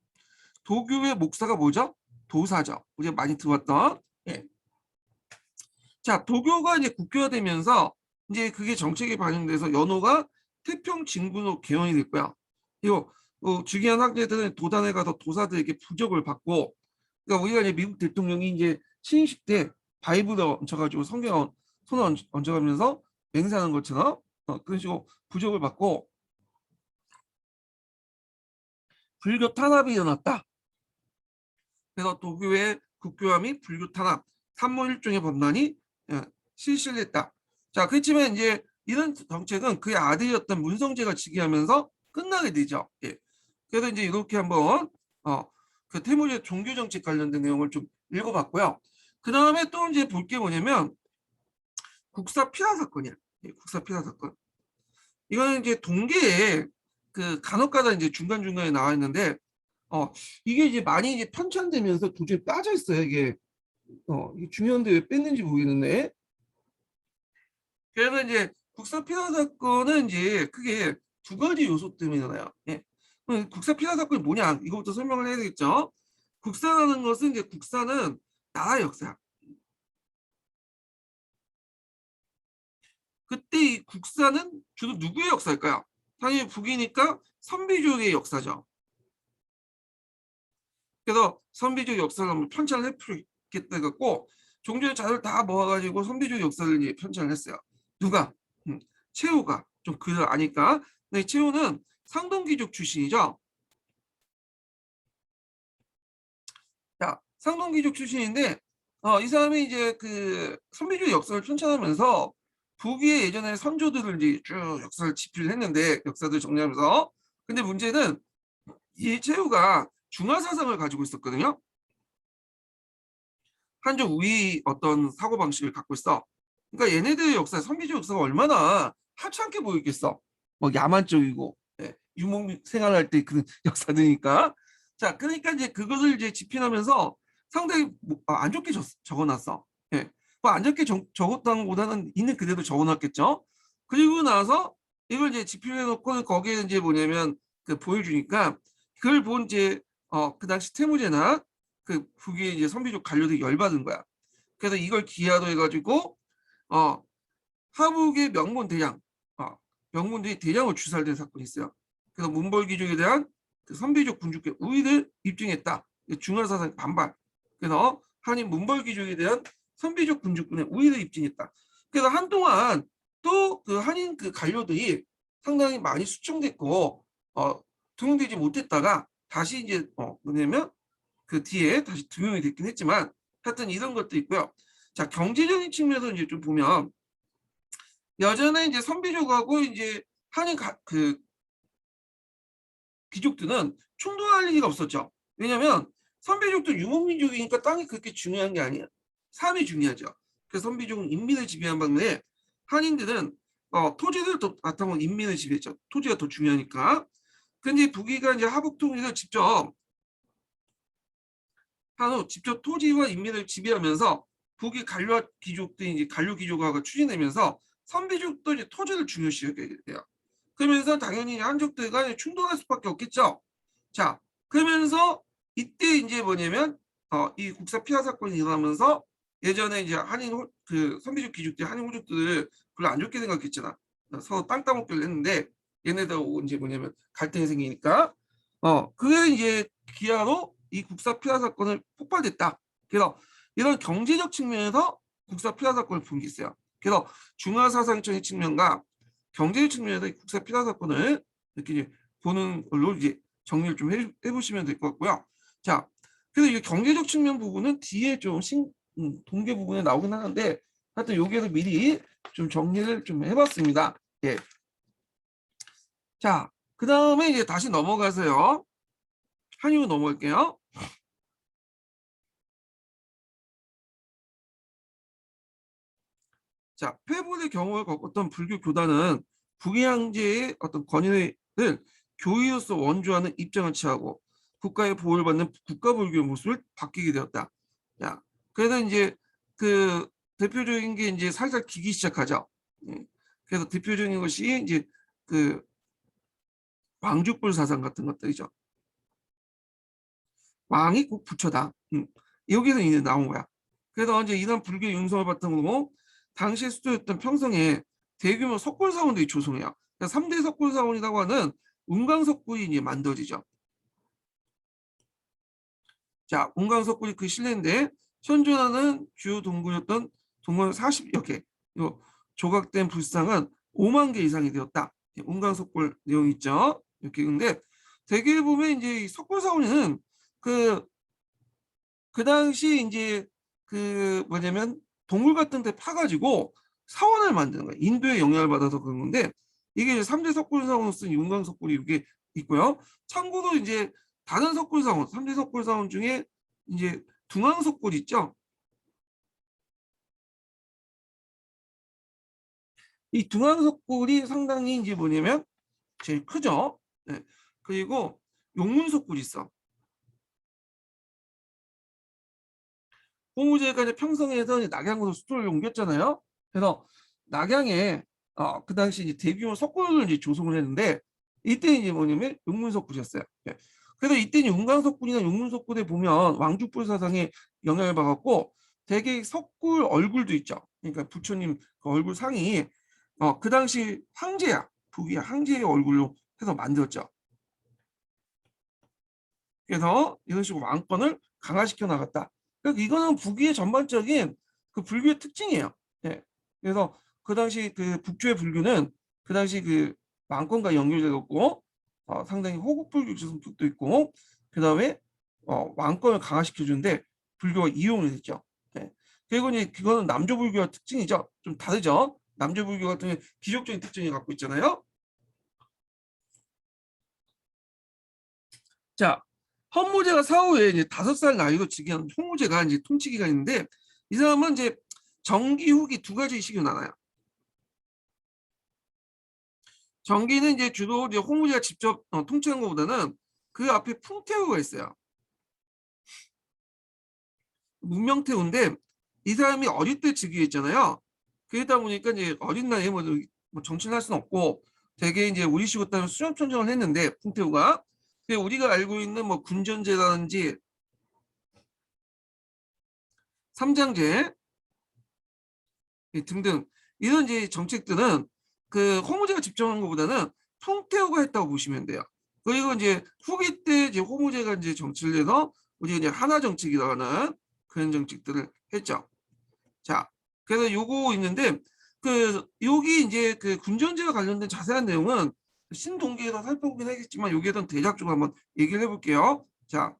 도교의 목사가 뭐죠? 도사죠. 우리가 많이 들었던. 예. 자, 도교가 이제 국교화되면서 이제 그게 정책에 반영돼서 연호가 태평진군으로 개헌이 됐고요. 이거 주기한 학자들은 도단에 가서 도사들에게 부적을 받고, 그러니까 우리가 이제 미국 대통령이 이제 취임식 때 바이블을 얹혀가지고 성경 손을 얹어가면서 맹세하는 것처럼 그런 식으로 부적을 받고 불교 탄압이 일어났다. 그래서 도교의 국교화 및 불교 탄압, 산모일종의 법난이 실시를 했다. 자, 그렇지만 이제 이런 정책은 그의 아들이었던 문성재가 즉위하면서 끝나게 되죠. 예. 그래서 이제 이렇게 한번 그 태무제 종교 정책 관련된 내용을 좀 읽어봤고요. 그 다음에 또 이제 볼 게 뭐냐면 국사 피라 사건이야. 예, 국사 피라 사건. 이거는 이제 동계에 그 간혹가다 이제 중간중간에 나와 있는데, 이게 이제 많이 이제 편찬되면서 도저히 빠져 있어요. 이게 이게 중요한데 왜 뺐는지 모르겠는데. 그래서 이제 국사 피라 사건은 이제 크게 두 가지 요소 때문에 나요. 예. 국사 피라 사건이 뭐냐? 이거부터 설명을 해야 되겠죠. 국사라는 것은 이제 국사는 나라의 역사야. 그때 이 국사는 주로 누구의 역사일까요? 당연히 북이니까 선비족의 역사죠. 그래서 선비족 역사를 한번 편찬을 해보겠다 갖고 종교의 자료를 다 모아가지고 선비족 역사를 이제 편찬을 했어요. 누가? 최후가 좀 그걸 아니까. 네, 최후는 상동귀족 출신이죠. 자, 상동귀족 출신인데 이 사람이 이제 그 선비족 역사를 편찬하면서 북위의 예전에 선조들을 이제 쭉 역사를 집필을 했는데, 역사들 정리하면서. 근데 문제는 이 최후가 중화사상을 가지고 있었거든요. 한족 우위 어떤 사고방식을 갖고 있어. 그러니까 얘네들의 역사, 선비족 역사가 얼마나 하찮게 보이겠어. 뭐 야만적이고, 예, 유목 생활할 때 그런 역사들이니까. 자, 그러니까 이제 그것을 이제 집필하면서 상당히 안 좋게 적어놨어. 예. 안 좋게 적었다는 것보다는 있는 그대로 적어놨겠죠. 그리고 나서 이걸 이제 집필해놓고 거기에 이제 뭐냐면 그 보여주니까 그걸 본 이제 그 당시 태무제나 그 북의 이제 선비족 관료들이 열받은 거야. 그래서 이걸 기하로 해가지고 하북의 명문 대장, 명문들이 대장으로 추살된 사건이 있어요. 그래서 문벌귀족에 대한 그 선비족 군주의 우위를 입증했다. 중화사상 반발. 그래서 한인 문벌귀족에 대한 선비족 군주군의 우위를 입증했다. 그래서 한동안 또 그 한인 그 관료들이 상당히 많이 수청됐고 등용되지 못했다가 다시 이제 뭐냐면 그 뒤에 다시 등용이 됐긴 했지만 하여튼 이런 것도 있고요. 자, 경제적인 측면에서 이제 좀 보면 여전히 이제 선비족하고 이제 한인 그 귀족들은 충돌할 일이 없었죠. 왜냐하면 선비족도 유목민족이니까 땅이 그렇게 중요한 게 아니에요. 삶이 중요하죠. 그래서 선비족은 인민을 지배한 반면에 한인들은 토지를 더 바탕으로 인민을 지배했죠. 토지가 더 중요하니까. 근데 북이가 이제 하북통일을 직접 한 후 직접 토지와 인민을 지배하면서 북이 관료 귀족들이 이제 관료 귀족화가 추진되면서 선비족도 이제 토지를 중요시하게 돼요. 그러면서 당연히 한족들과 충돌할 수밖에 없겠죠. 자, 그러면서 이때 이제 뭐냐면 이 국사 피하 사건이 일어나면서 예전에 이제 한인 그 선비족 귀족들 한인 호족들을 별로 안 좋게 생각했잖아. 서로 땅 따먹기를 했는데 얘네들하고 이제 뭐냐면 갈등이 생기니까 그게 이제 기하로 이 국사 피하 사건을 폭발됐다. 그래서 이런 경제적 측면에서 국사 피하 사건을 본 게 있어요. 그래서 중화사상적인 측면과 경제적 측면에서 이 국사 피하 사건을 이렇게 이제 보는 걸로 이제 정리를 좀 해보시면 될 것 같고요. 자, 그래서 이 경제적 측면 부분은 뒤에 좀 동계 부분에 나오긴 하는데 하여튼 여기에서 미리 좀 정리를 좀 해봤습니다. 예. 자, 그 다음에 이제 다시 넘어가서요. 한유 넘어갈게요. 자, 폐불의 경우를 겪었던 불교 교단은 북의 어떤 권위를 교의로서 원조하는 입장을 취하고 국가의 보호를 받는 국가불교의 모습을 바뀌게 되었다. 야, 그래서 이제 그 대표적인 게 이제 살살 기기 시작하죠. 그래서 대표적인 것이 이제 그 왕족불 사상 같은 것들이죠. 왕이 꼭 부처다. 여기서 이제 나온 거야. 그래서 이제 이런 불교 융성을 바탕으로 당시 수도였던 평성에 대규모 석굴사원들이 조성해요. 3대 석굴사원이라고 하는 운강석굴이 이제 만들어지죠. 자, 운강석굴이 그 실내인데 현존하는 주요 동굴이었던 동굴 40여 개, 조각된 불상은 5만 개 이상이 되었다. 운강석굴 내용 있죠. 이렇게 근데 대개 보면 이제 석굴사원은 그 당시 이제 그 뭐냐면 동굴 같은 데 파가지고 사원을 만드는 거예요. 인도의 영향을 받아서 그런 건데 이게 3대 석굴 사원을 쓴 윤광 석굴이 이게 있고요. 참고로 이제 다른 석굴 사원, 3대 석굴 사원 중에 이제 둥왕 석굴 있죠. 이 둥왕 석굴이 상당히 이제 뭐냐면 제일 크죠. 네. 그리고 용문 석굴이 있어. 홍우제가 이제 평성에서 낙양으로 수도를 옮겼잖아요. 그래서 낙양에 그 당시 이제 대규모 석굴을 이제 조성을 했는데 이때 이제 뭐냐면 용문석굴이었어요. 예. 그래서 이때 용강석굴이나 용문석굴에 보면 왕족불 사상에 영향을 받았고 대개 석굴 얼굴도 있죠. 그러니까 부처님 그 얼굴 상이 그 당시 황제야, 북이 황제의 얼굴로 해서 만들었죠. 그래서 이런 식으로 왕권을 강화시켜 나갔다. 그러니까 이거는 북위의 전반적인 그 불교의 특징이에요. 예. 그래서 그 당시 그 북조의 불교는 그 당시 그 왕권과 연결되었고 상당히 호국불교 성격도 있고 그 다음에 왕권을 강화시켜 주는데 불교가 이용을 했죠. 예. 그리고 이제 그거는 남조불교의 특징이죠. 좀 다르죠. 남조불교 같은 경우는 기족적인 특징을 갖고 있잖아요. 자, 헌무제가 사후에 이제 5살 나이로 즉위한 헌무제가 이제 통치기가 있는데 이 사람은 이제 정기 후기 두 가지 시기로 나눠요. 정기는 이제 주로 이제 홍무제가 직접 통치한 것보다는 그 앞에 풍태우가 있어요. 문명태우인데 이 사람이 어릴 때 즉위했잖아요. 그러다 보니까 이제 어린 나이에 뭐 정치를 할 수는 없고 되게 이제 우리식으로 따면 수렴천정을 했는데 풍태우가 우리가 알고 있는 뭐 군전제라든지 삼장제 등등 이런 이제 정책들은 그 홍무제가 직접 한 것보다는 통태우가 했다고 보시면 돼요. 그리고 이제 후기 때 이제 홍무제가 이제 정치를 해서 우리 이제 하나 정책이라고 하는 그런 정책들을 했죠. 자, 그래서 요거 있는데 그 여기 이제 그 군전제와 관련된 자세한 내용은 신동기에서 살펴보긴 하겠지만 여기에 대한 대략적으로 한번 얘기를 해볼게요. 자,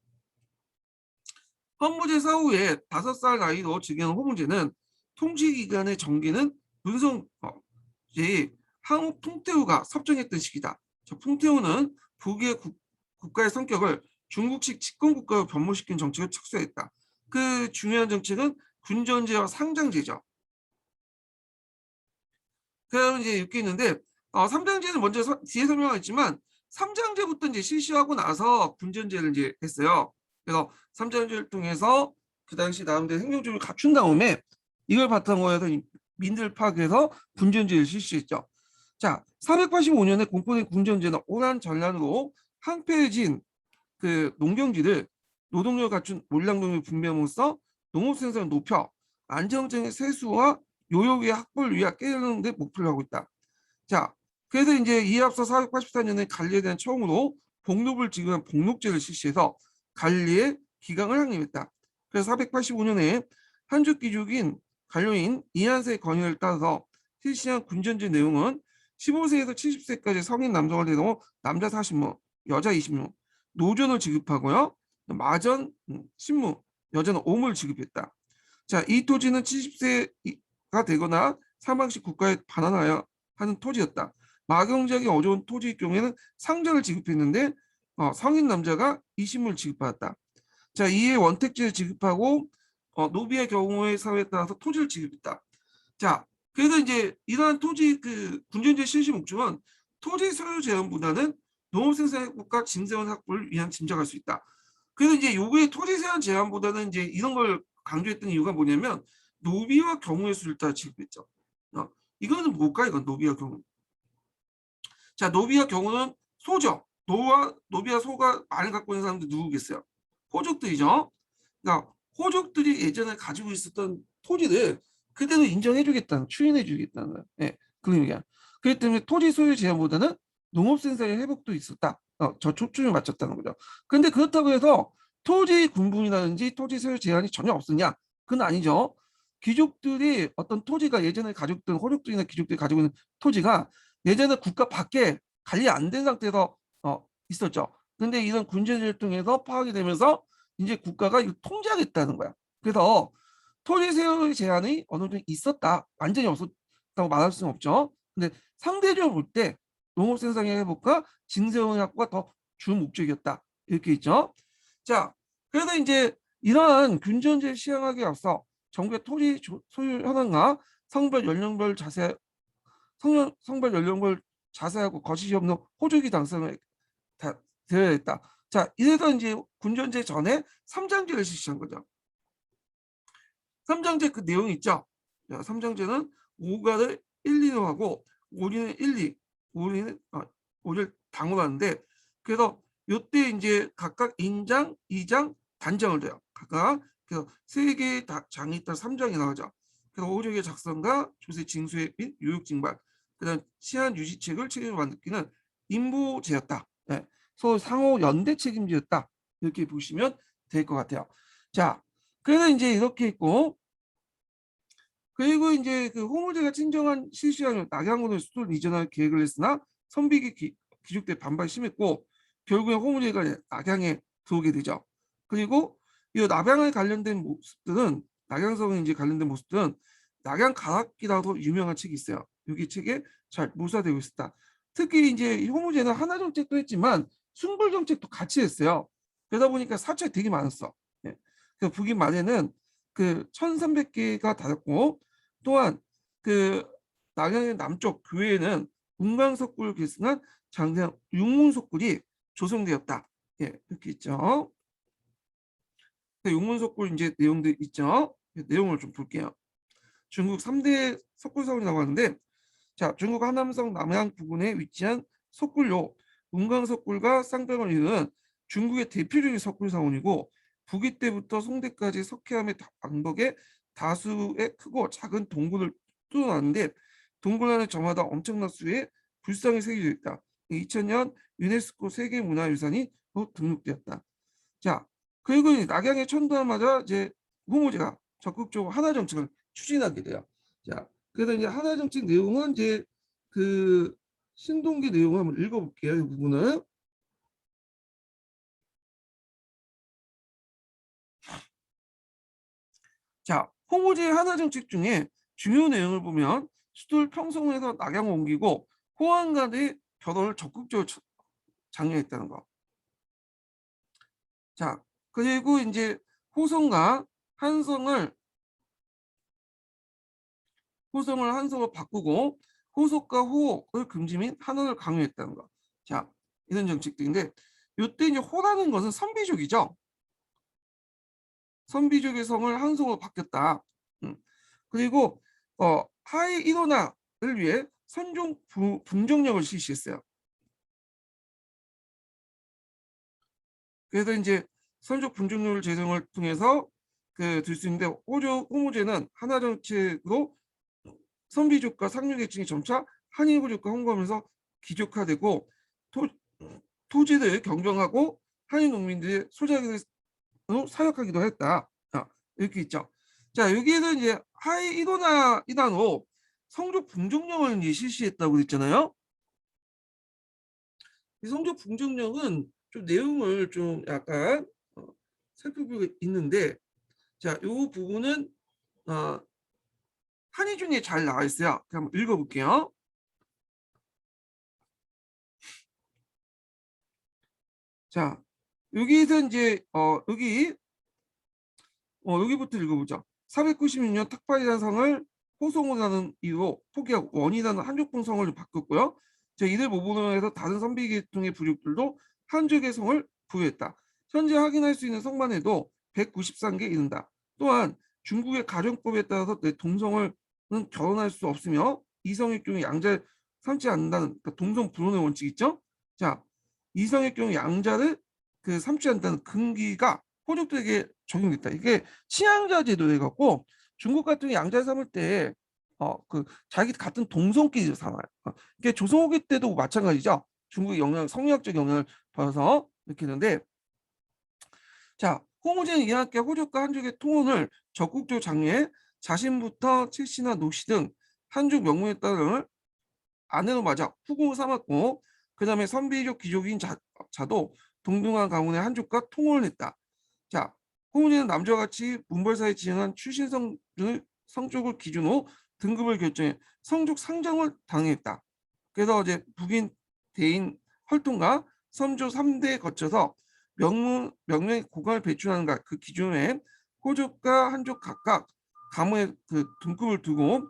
헌무제 사후에 5살 나이로 즉위한 홍무제는 통치기간의 정기는 문성 한국 풍태우가 섭정했던 시기다. 자, 풍태우는 북의 국가의 성격을 중국식 집권국가로 변모시킨 정책을 착수했다. 그 중요한 정책은 군전제와 상장제죠. 그럼 이제 이렇게 있는데 삼장제는 먼저 뒤에 설명했지만 삼장제부터 이제 실시하고 나서 군전제를 이제 했어요. 그래서 삼장제를 통해서 그 당시 나름대로 행정조를 갖춘 다음에 이걸 바탕으로 해서 민들 파악해서 군전제를 실시했죠. 자, 485년에 공포된 군전제는 오란 전란으로 황폐해진 그 농경지를 노동력을 갖춘 몰랑농의 분배함으로써 농업 생산을 높여 안정적인 세수와 요요의 확보를 위해 깨는 데 목표를 하고 있다. 자, 그래서 이제 이에 앞서 484년에 관리에 대한 처음으로 복록을 지급한 복록제를 실시해서 관리의 기강을 확립했다. 그래서 485년에 한족 귀족인 관료인 이한세의 건의를 따라서 실시한 군전제 내용은 15세에서 70세까지 성인 남성을 대상으로 남자 40무, 여자 20무, 노전을 지급하고요. 마전, 신무, 여자는 5무를 지급했다. 자, 이 토지는 70세가 되거나 사망 시 국가에 반환하여 하는 토지였다. 마경작이 어려운 토지의 경우에는 상전을 지급했는데 성인 남자가 20무를 지급받았다. 자, 이에 원택지를 지급하고 노비의 경우의 사회에 따라서 토지를 지급했다. 자, 그래서 이제 이러한 토지 그 군전제 실시 목적은 토지 소유 제한보다는 농업 생산국가 징세원 확보를 위한 짐작할 수 있다. 그래서 이제 요구의 토지 제한 제한보다는 이제 이런 걸 강조했던 이유가 뭐냐면 노비와 경우의 수를 따라 지급했죠. 이거는 뭘까? 이건 노비와 경우. 자, 노비와 경우는 소죠. 노비와 소가 많이 갖고 있는 사람들 누구겠어요? 호족들이죠. 그러니까 호족들이 예전에 가지고 있었던 토지를 그대로 인정해주겠다는, 추인해주겠다는 거예요. 네, 그 의미야. 그렇기 때문에 토지 소유 제한보다는 농업 생산의 회복도 있었다. 저 초점을 맞췄다는 거죠. 근데 그렇다고 해서 토지 군분이라든지 토지 소유 제한이 전혀 없었냐? 그건 아니죠. 귀족들이 어떤 토지가 예전에 가지고 있던 호족들이나 귀족들이 가지고 있는 토지가 예전에 국가 밖에 관리 안 된 상태에서 있었죠. 근데 이런 군제를 통해서 파악이 되면서 이제 국가가 이걸 통제하겠다는 거야. 그래서 토지 소유 제한이 어느 정도 있었다. 완전히 없었다고 말할 수는 없죠. 근데 상대적으로 볼 때 농업 생산의 회복과 징수의 확보가 더 주 목적이었다. 이렇게 있죠. 자, 그래서 이제 이러한 균전제를 시행하기 앞서 정부의 토지 소유 현황과 성별 연령별 자세하고 거시기 없는 호주기 당선을 되어야 했다. 자, 이래서 이제 군전제 전에 삼장제를 실시한 거죠. 삼장제 그 내용이 있죠. 자, 삼장제는 오가를 1, 2로 하고 오리는 1, 2, 오리를 당으로 하는데 그래서 이때 이제 각각 인장, 이장, 단장을 돼요. 각각 그래서 세 개의 장이 있다 3장이 나오죠. 그래서 오족의 작성과 조세 징수의 및 요육 징발, 그다음 치안 유지책을 책임을 맡기는 인보제였다. 네. 서로 상호 연대 책임제였다. 이렇게 보시면 될 것 같아요. 자, 그래서 이제 이렇게 있고 그리고 이제 그 홍무제가 친정한 실시하는 낙양군을 수도를 이전할 계획을 했으나 선비기 귀족대 반발이 심했고 결국에 홍무제가 낙양에 들어오게 되죠. 그리고 이 낙양에 관련된 모습들은 낙양성에 이제 관련된 모습들은 낙양 가락기라고 유명한 책이 있어요. 여기 책에 잘 묘사되고 있었다. 특히 이제 홍무제는 하나 정책도 했지만 숭불 정책도 같이 했어요. 그러다 보니까 사찰이 되게 많았어. 예. 그 북인 말에는 그 1,300개가 달았고 또한 그 낙양의 남쪽 교회에는 문광석굴을 계승한 장대한 육문석굴이 조성되었다. 예, 이렇게 있죠. 육문석굴 이제 내용들 있죠. 내용을 좀 볼게요. 중국 3대 석굴사원이라고 하는데, 자, 중국 하남성 남양 부근에 위치한 석굴로 문광석굴과 쌍벽을 이루는 중국의 대표적인 석굴사원이고, 북위 때부터 송대까지 석회암의 방벽에 다수의 크고 작은 동굴을 뚫어놨는데, 동굴 안에 저마다 엄청난 수의 불상이 새겨져 있다. 2000년 유네스코 세계문화유산이 등록되었다. 자, 그리고 낙양에 천도하자마자 이제 홍우제가 적극적으로 하나 정책을 추진하게 돼요. 자, 그래서 이제 하나 정책 내용은 이제 그 신동기 내용을 한번 읽어볼게요. 이 부분은. 자, 홍우제 하나 정책 중에 중요 내용을 보면 수도를 평성에서 낙양을 옮기고 호안 간의 결혼을 적극적으로 장려했다는 거. 자, 그리고 이제 호성과 한성을 한성으로 바꾸고 호속과 호를 금지 및 한원을 강요했다는 거. 자, 이런 정책들인데 이때 이제 호라는 것은 선비족이죠. 선비족의 성을 한성으로 바뀌었다. 그리고 하이 일원화를 위해 선종 분정령을 실시했어요. 그래서 이제 선종 분정령을 제정을 통해서 들 수 있는데 호모제는 하나 정책으로 선비족과 상류계층이 점차 한인부족과 혼고하면서 귀족화되고 토지를 경정하고 한인 농민들의 소작으로 사역하기도 했다. 이렇게 있죠. 자, 여기에는 이제 하이 이도나 이단으로 성적 분정령을 이제 실시했다고 했잖아요. 이 성적 분정령은 좀 내용을 좀 약간 살펴보고 있는데, 자, 이 부분은 한의 중에 잘 나와 있어요. 한번 읽어볼게요. 자, 여기서 이제 여기부터 읽어보자. 496년 탁파이라는 성을 호송이라는 이유로 포기하고 원이라는 한족봉 성을 바꿨고요. 이들 모분으로 해서 다른 선비계통의 부족들도 한족의 성을 부여했다. 현재 확인할 수 있는 성만 해도 193개 이른다. 또한 중국의 가정법에 따라서 내 동성을 결혼할 수 없으며 이성의 경우 양자를 삼지 않는다는, 그러니까 동성 불혼의 원칙 있죠? 자, 이성의 경우 양자를 삼지 않는다는 금기가 호족들에게 적용됐다. 이게 취양자 제도에 갖고 중국 같은 양자 삼을 때 자기 같은 동성끼리 살아요. 이게 조선후기 때도 마찬가지죠. 중국의 성리학적 영향을 받아서 이렇게 했는데, 자, 홍우제는 이학계 호족과 한족의 통혼을 적극적으로 장려해 자신부터 칠씨나 노씨 등 한족 명문에 따른 아내로 맞아 후궁을 삼았고, 그 다음에 선비족 귀족인 자도 동등한 가문의 한족과 통혼을 했다. 자, 홍은이는 남자와 같이 문벌사에 지정한 출신성 성족을 기준으로 등급을 결정해 성족 상정을 당했다. 그래서 이제 북인 대인 혈통과 선조 3대에 거쳐서 명령의 고관을 배출하는 그 기준에 호족과 한족 각각 가문의 등급을 두고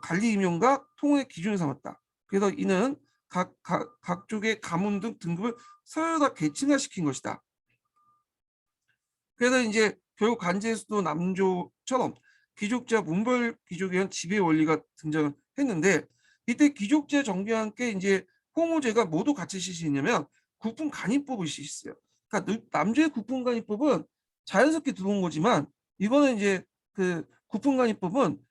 관리 임용과 통혼의 기준을 삼았다. 그래서 이는 각 쪽의 가문 등 등급을 서로 계층화시킨 것이다. 그래서 이제 결국 관제수도 남조처럼 귀족제와 문벌 귀족에 의한 지배 원리가 등장을 했는데, 이때 귀족제 정비와 함께 이제 홍우제가 모두 같이 실시했냐면 국분 간이법을 실시했어요. 그러니까 남조의 국분 간이법은 자연스럽게 들어온 거지만, 이거는 이제 국분 간이법은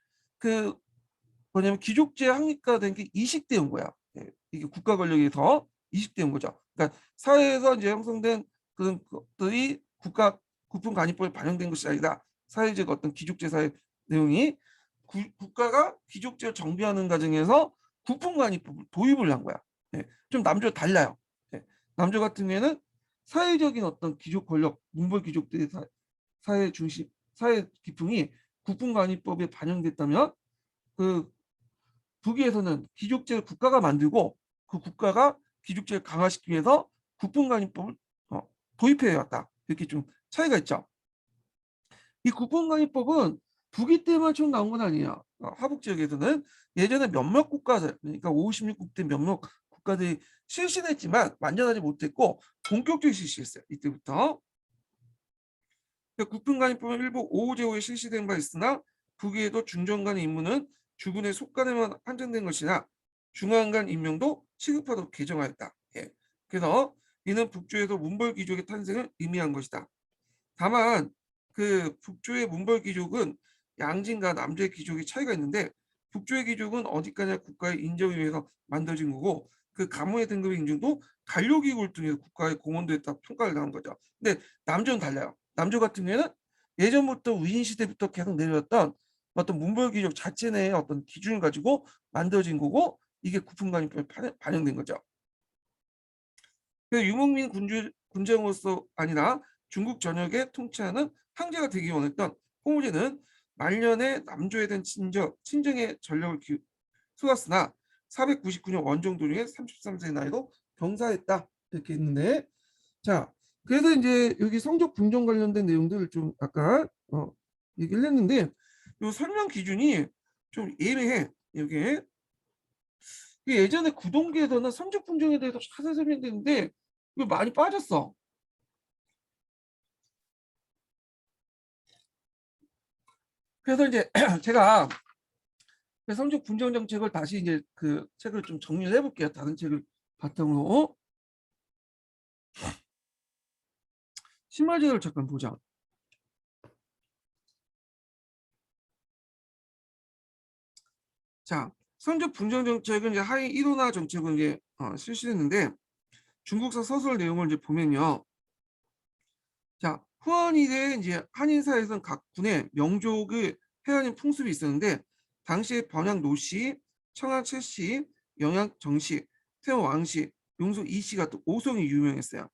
뭐냐면 귀족제 확립가 된 게 이식되온 거야. 이게 국가 권력에서 이식된 거죠. 그러니까 사회에서 이제 형성된 그런 것들이 국분 간이법에 반영된 것이 아니라 사회적 어떤 귀족제사의 내용이 국가가 귀족제를 정비하는 과정에서 국분 간이법을 도입을 한 거야. 좀 남조 달라요. 남조 같은 경우에는 사회적인 어떤 귀족 권력, 문벌 귀족들의 사회 중심, 사회 기풍이 국분 간이법에 반영됐다면, 북위에서는 귀족제를 국가가 만들고 그 국가가 귀족제를 강화시키기 위해서 국분관리법을 도입해 왔다. 이렇게 좀 차이가 있죠. 이 국분관리법은 북이 때만 처음 나온 건 아니에요. 하북 지역에서는 예전에 몇몇 국가들, 그러니까 56국대 몇몇 국가들이 실시했지만 완전하지 못했고 본격적으로 실시했어요. 이때부터. 국빈관입법은 일부 5호 제호에 실시된 바 있으나 북위에도 중정관의 임무는 주군의 속간에만 한정된 것이나 중앙관 임명도 시급하도록 개정하였다. 예. 그래서 이는 북조에서 문벌귀족의 탄생을 의미한 것이다. 다만 그 북조의 문벌귀족은 양진과 남조의 귀족이 차이가 있는데 북조의 귀족은 어디까지나 국가의 인정을 위해서 만들어진 거고 그 가문의 등급의 인정도 관료기구를 통해서 국가의 공헌도했다 평가를 당한 거죠. 근데 남조는 달라요. 남조 같은 경우에는 예전부터 위인 시대부터 계속 내려왔던 어떤 문벌귀족 자체 내의 어떤 기준을 가지고 만들어진 거고 이게 국품관입법에 반영된 거죠. 유목민 군주로서 아니라 중국 전역에 통치하는 황제가 되기 원했던 홍우제는 말년에 남조에 대한 친정의 전력을 쏟았으나 499년 원종 도중에 33세 나이로 병사했다 이렇게 했는데, 자 그래서 이제 여기 성적 분정 관련된 내용들을 좀 아까 얘기를 했는데 요 설명 기준이 좀 예매해. 여기에 예전에 구동기에서는 성적 분정에 대해서 자세히 설명되는데 이거 많이 빠졌어. 그래서 이제 제가 성적 분정 정책을 다시 이제 그 책을 좀 정리를 해볼게요. 다른 책을 바탕으로. 신마제를 잠깐 보자. 자, 성적 분정 정책은 이제 하위 1호나 정책을 이제 실시했는데 중국사 서술 내용을 이제 보면요. 자, 후한일에 이제 한인사에서는 각 군의 명족의 해안인 풍습이 있었는데 당시에 번양 노씨, 청양 최씨, 영양 정씨, 태원 왕씨, 용수 이씨 같은 5성이 유명했어요.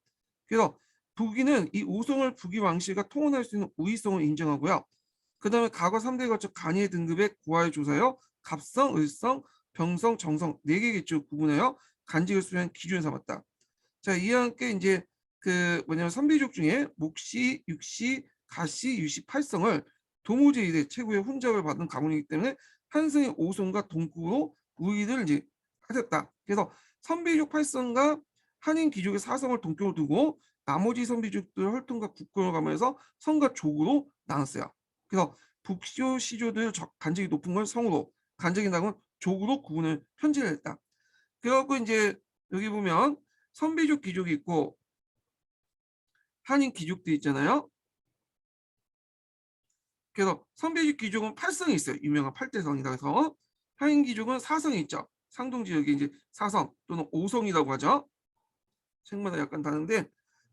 그래서 북위는 이 5성을 북위 왕씨가 통혼할 수 있는 우위성을 인정하고요. 그 다음에 과거 3대 거쳐 간이 등급의 고하에 조사하여 갑성, 을성, 병성, 정성 4개 계층을 구분하여 간직을 수행한 기준을 삼았다. 자, 이와 함께 이제 그 뭐냐면 선비족 중에 목씨, 육씨, 가씨, 유씨, 팔성을 도무제일의 최고의 훈장을 받은 가문이기 때문에 한성의 5성과 동급으로 우위를 이제 하셨다. 그래서 선비족 8성과 한인 귀족의 4성을 동격으로 두고 나머지 선비족들 혈통과 국권을 가면서 성과 족으로 나눴어요. 그래서 북시조 시조들 간직이 높은 걸 성으로, 간직이 낮은 족으로 구분을 편제를 했다. 그래갖고 이제 여기 보면 선비족 귀족이 있고 한인 귀족도 있잖아요. 그래서 선비족 귀족은 8성이 있어요. 유명한 8대성이다 해서 한인 귀족은 4성이 있죠. 상동 지역에 이제 4성 또는 5성이라고 하죠. 책마다 약간 다른데,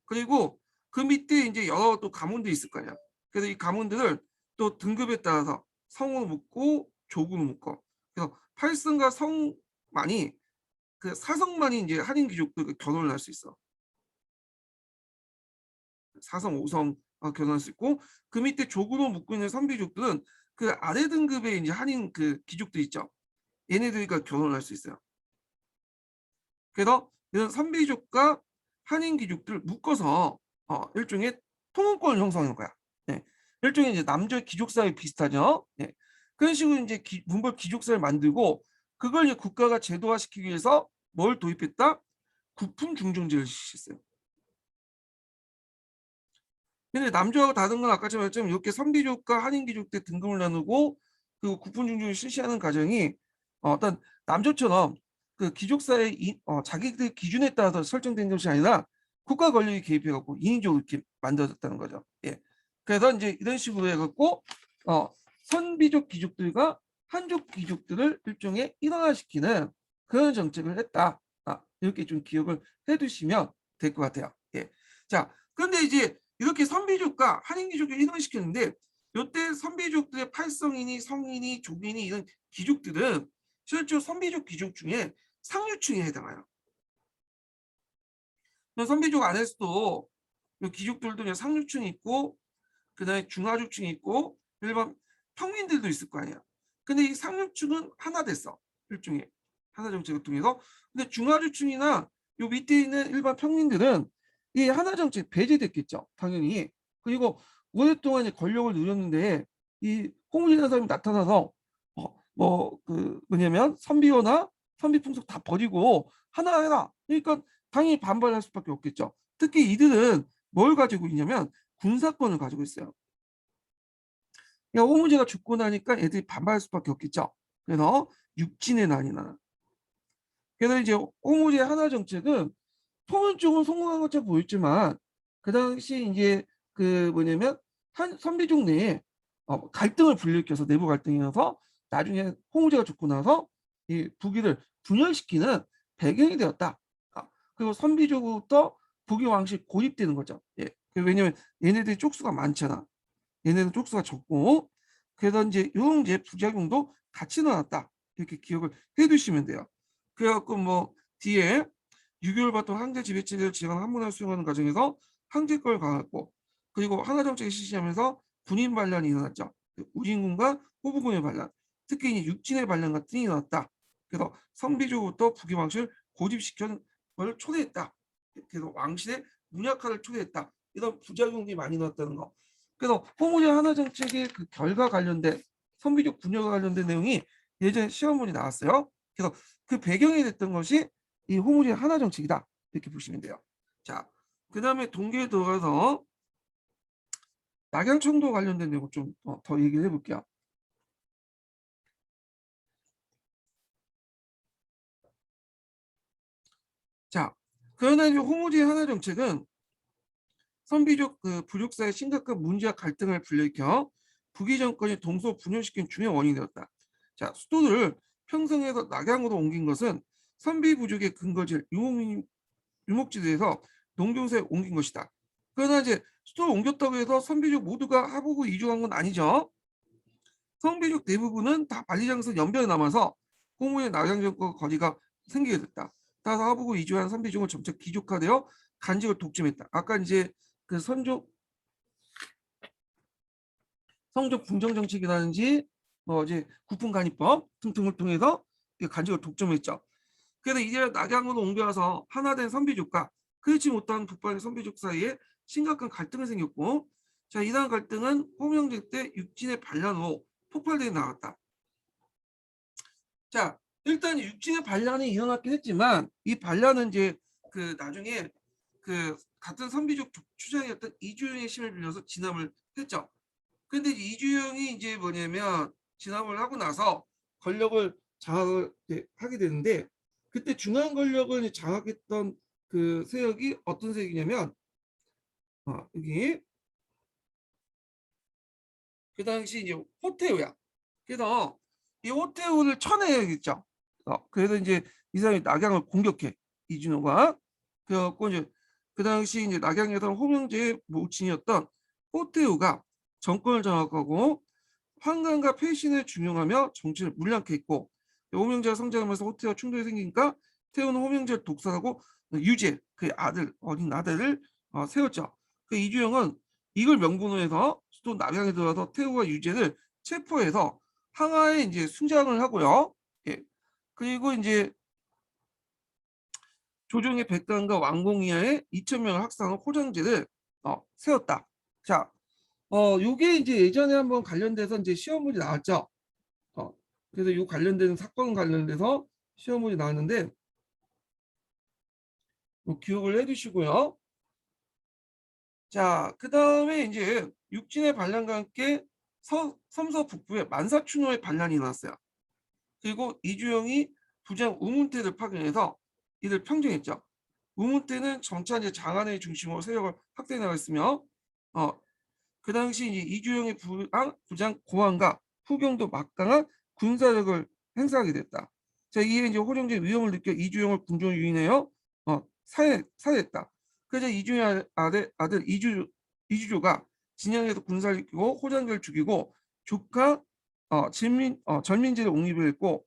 그리고 그 밑에 이제 여러 또 가문들이 있을 거 아니야. 그래서 이 가문들을 또 등급에 따라서 성으로 묶고 족으로 묶어. 그래서 8성과 성만이 그 4성만이 이제 한인 귀족들 결혼을 할 수 있어. 4성, 5성 결혼할 수 있고 그 밑에 족으로 묶고 있는 선비족들은 그 아래 등급의 이제 한인 그 귀족들 있죠. 얘네들과 결혼을 할 수 있어요. 그래서 이런 선비족과 한인 귀족들을 묶어서 일종의 통혼권을 형성하는 거야. 네. 일종의 이제 남녀 귀족사회 비슷하죠. 네. 그런 식으로 이제 문벌 귀족사를 만들고 그걸 이제 국가가 제도화시키기 위해서 뭘 도입했다? 국품 중종제를 실시했어요. 근데 남조하고 다른 건 아까처럼 이렇게 선비족과 한인귀족 때 등급을 나누고 그 국분 중종을 실시하는 과정이 어떤 남조처럼 그 귀족사의 자기들 기준에 따라서 설정된 것이 아니라 국가 권력이 개입해갖고 인위적으로 이렇게 만들어졌다는 거죠. 예. 그래서 이제 이런 식으로 해갖고 선비족 귀족들과 한족 귀족들을 일종의 일원화시키는 그런 정책을 했다. 이렇게 좀 기억을 해두시면 될 것 같아요. 예. 자, 그런데 이제 이렇게 선비족과 한인귀족을 일원시켰는데 이때 선비족들의 팔성이니 성인이 족인이 이런 귀족들은 실제로 선비족 귀족 중에 상류층에 해당해요. 선비족 안에서도 귀족들도 상류층이 있고 그다음에 중하류층이 있고 일반 평민들도 있을 거 아니야. 근데 이 상류층은 하나 됐어. 일종의 하나 정책을 통해서. 근데 중하류층이나 요 밑에 있는 일반 평민들은 이 하나 정책 배제됐겠죠. 당연히. 그리고 오랫동안 권력을 누렸는데 이 홍문이라는 사람이 나타나서 뭐 그 뭐냐면 선비호나 선비 풍속 다 버리고 하나 해라. 그러니까 당연히 반발할 수밖에 없겠죠. 특히 이들은 뭘 가지고 있냐면 군사권을 가지고 있어요. 야, 홍무제가 죽고 나니까 애들이 반발할 수밖에 없겠죠. 그래서 육진의 난이 나. 그래서 이제 홍무제 하나 정책은 통일적으로 성공한 것처럼 보였지만 그 당시 이제 그 뭐냐면 한 선비족 내에 갈등을 불러일으켜서 내부 갈등이어서 나중에 홍무제가 죽고 나서 이 북위를 분열시키는 배경이 되었다. 그리고 선비족부터 북위 왕실 고립되는 거죠. 예. 왜냐면 얘네들이 쪽수가 많잖아. 얘네는 쪽수가 적고 그래서 이제 이런 이제 부작용도 같이 나왔다. 이렇게 기억을 해두시면 돼요. 그래갖고 뭐 뒤에 6.25 바통 황제 지배체제를 지향 한문화를 수용하는 과정에서 황제권을 강화했고 그리고 하나 정책을 실시하면서 군인 반란이 일어났죠. 우진군과 호부군의 반란, 특히 이제 육진의 반란 같은 게 일어났다. 그래서 선비족부터 북위왕실을 고집시켜는 걸 초래했다. 그래서 왕실의 문약화를 초래했다. 이런 부작용이 많이 나왔다는 거. 그래서 홍무제 하나 정책의 그 결과 관련된 선비족 분열과 관련된 내용이 예전에 시험문이 나왔어요. 그래서 그 배경이 됐던 것이 이 홍무제 하나 정책이다. 이렇게 보시면 돼요. 자, 그 다음에 동계에 들어가서 낙양청도 관련된 내용 좀 더 얘기를 해볼게요. 자, 그러나 이제 홍무제 하나 정책은 선비족 그 부족사의 심각한 문제와 갈등을 불러일으켜 북위 정권이 동서 분열시킨 중요한 원인이 되었다. 자, 수도를 평성에서 낙양으로 옮긴 것은 선비 부족의 근거지를 유목지대에서 농경사에 옮긴 것이다. 그러나 이제 수도를 옮겼다고 해서 선비족 모두가 하부구 이주한 건 아니죠. 성비족 대부분은 다 만리장성 연변에 남아서 홍무의 낙양정권 거리가 생기게 됐다. 따라서 하부구 이주한 선비족은 점차 귀족화되어 간직을 독점했다. 아까 이제 그 성적 분정 정책이라든지 뭐 이제 국분간이법 등등을 통해서 간직을 독점했죠. 그래서 이제 낙양으로 옮겨와서 하나된 선비족과 그렇지 못한 북방의 선비족 사이에 심각한 갈등이 생겼고, 자, 이러한 갈등은 호명제 때 육진의 반란으로 폭발되어 나왔다. 자, 일단 육진의 반란이 일어났긴 했지만 이 반란은 이제 그 나중에 그 같은 선비족 추장이었던 이주영의 힘을 빌려서 진압을 했죠. 근데 이주영이 이제 뭐냐면 진압을 하고 나서 권력을 장악을 하게 되는데 그때 중앙 권력을 장악했던 그 세력이 어떤 세력이냐면 여기 그 당시 이제 호태우야. 그래서 이 호태우를 쳐내야겠죠. 그래서 이제 이 사람이 낙양을 공격해 이준호가. 그래갖고 이제 그 당시 이제 낙양에서 호명제의 모친이었던 호태우가 정권을 장악하고 환관과 폐신을 중용하며 정치를 물량케 했고 호명제가 성장하면서 호태우와 충돌이 생기니까 태우는 호명제를 독살하고 유재 그의 아들 어린 아들을 세웠죠. 그 이주영은 이걸 명분으로 해서 수도 남양에 들어가서 태우와 유재를 체포해서 항하에 이제 순장을 하고요. 예. 그리고 이제 조정의 백관과 왕공이하에 2천 명을 학살한 호장제를 세웠다. 자, 요게 이제 예전에 한번 관련돼서 이제 시험문이 나왔죠. 어, 그래서 요 관련된 사건 관련돼서 시험문이 나왔는데 기억을 해두시고요. 자, 그 다음에 이제 육진의 반란과 함께 섬서 북부에 만사춘호의 반란이 일어났어요. 그리고 이주영이 부장 우문태를 파견해서 이들 평정했죠. 우문태는 점차 이제 장안의 중심으로 세력을 확대해 나갔으며, 그 당시 이제 이주영의 부장 고환과 후경도 막강한 군사력을 행사하게 됐다. 자, 이에 이제 호정제 위험을 느껴 이주영을 군종에 유인하여 살해했다. 그래서 이주영 아들 이주조가 진양에서 군사를 이끌고 호정제를 죽이고 조카 전민제를 옹립했고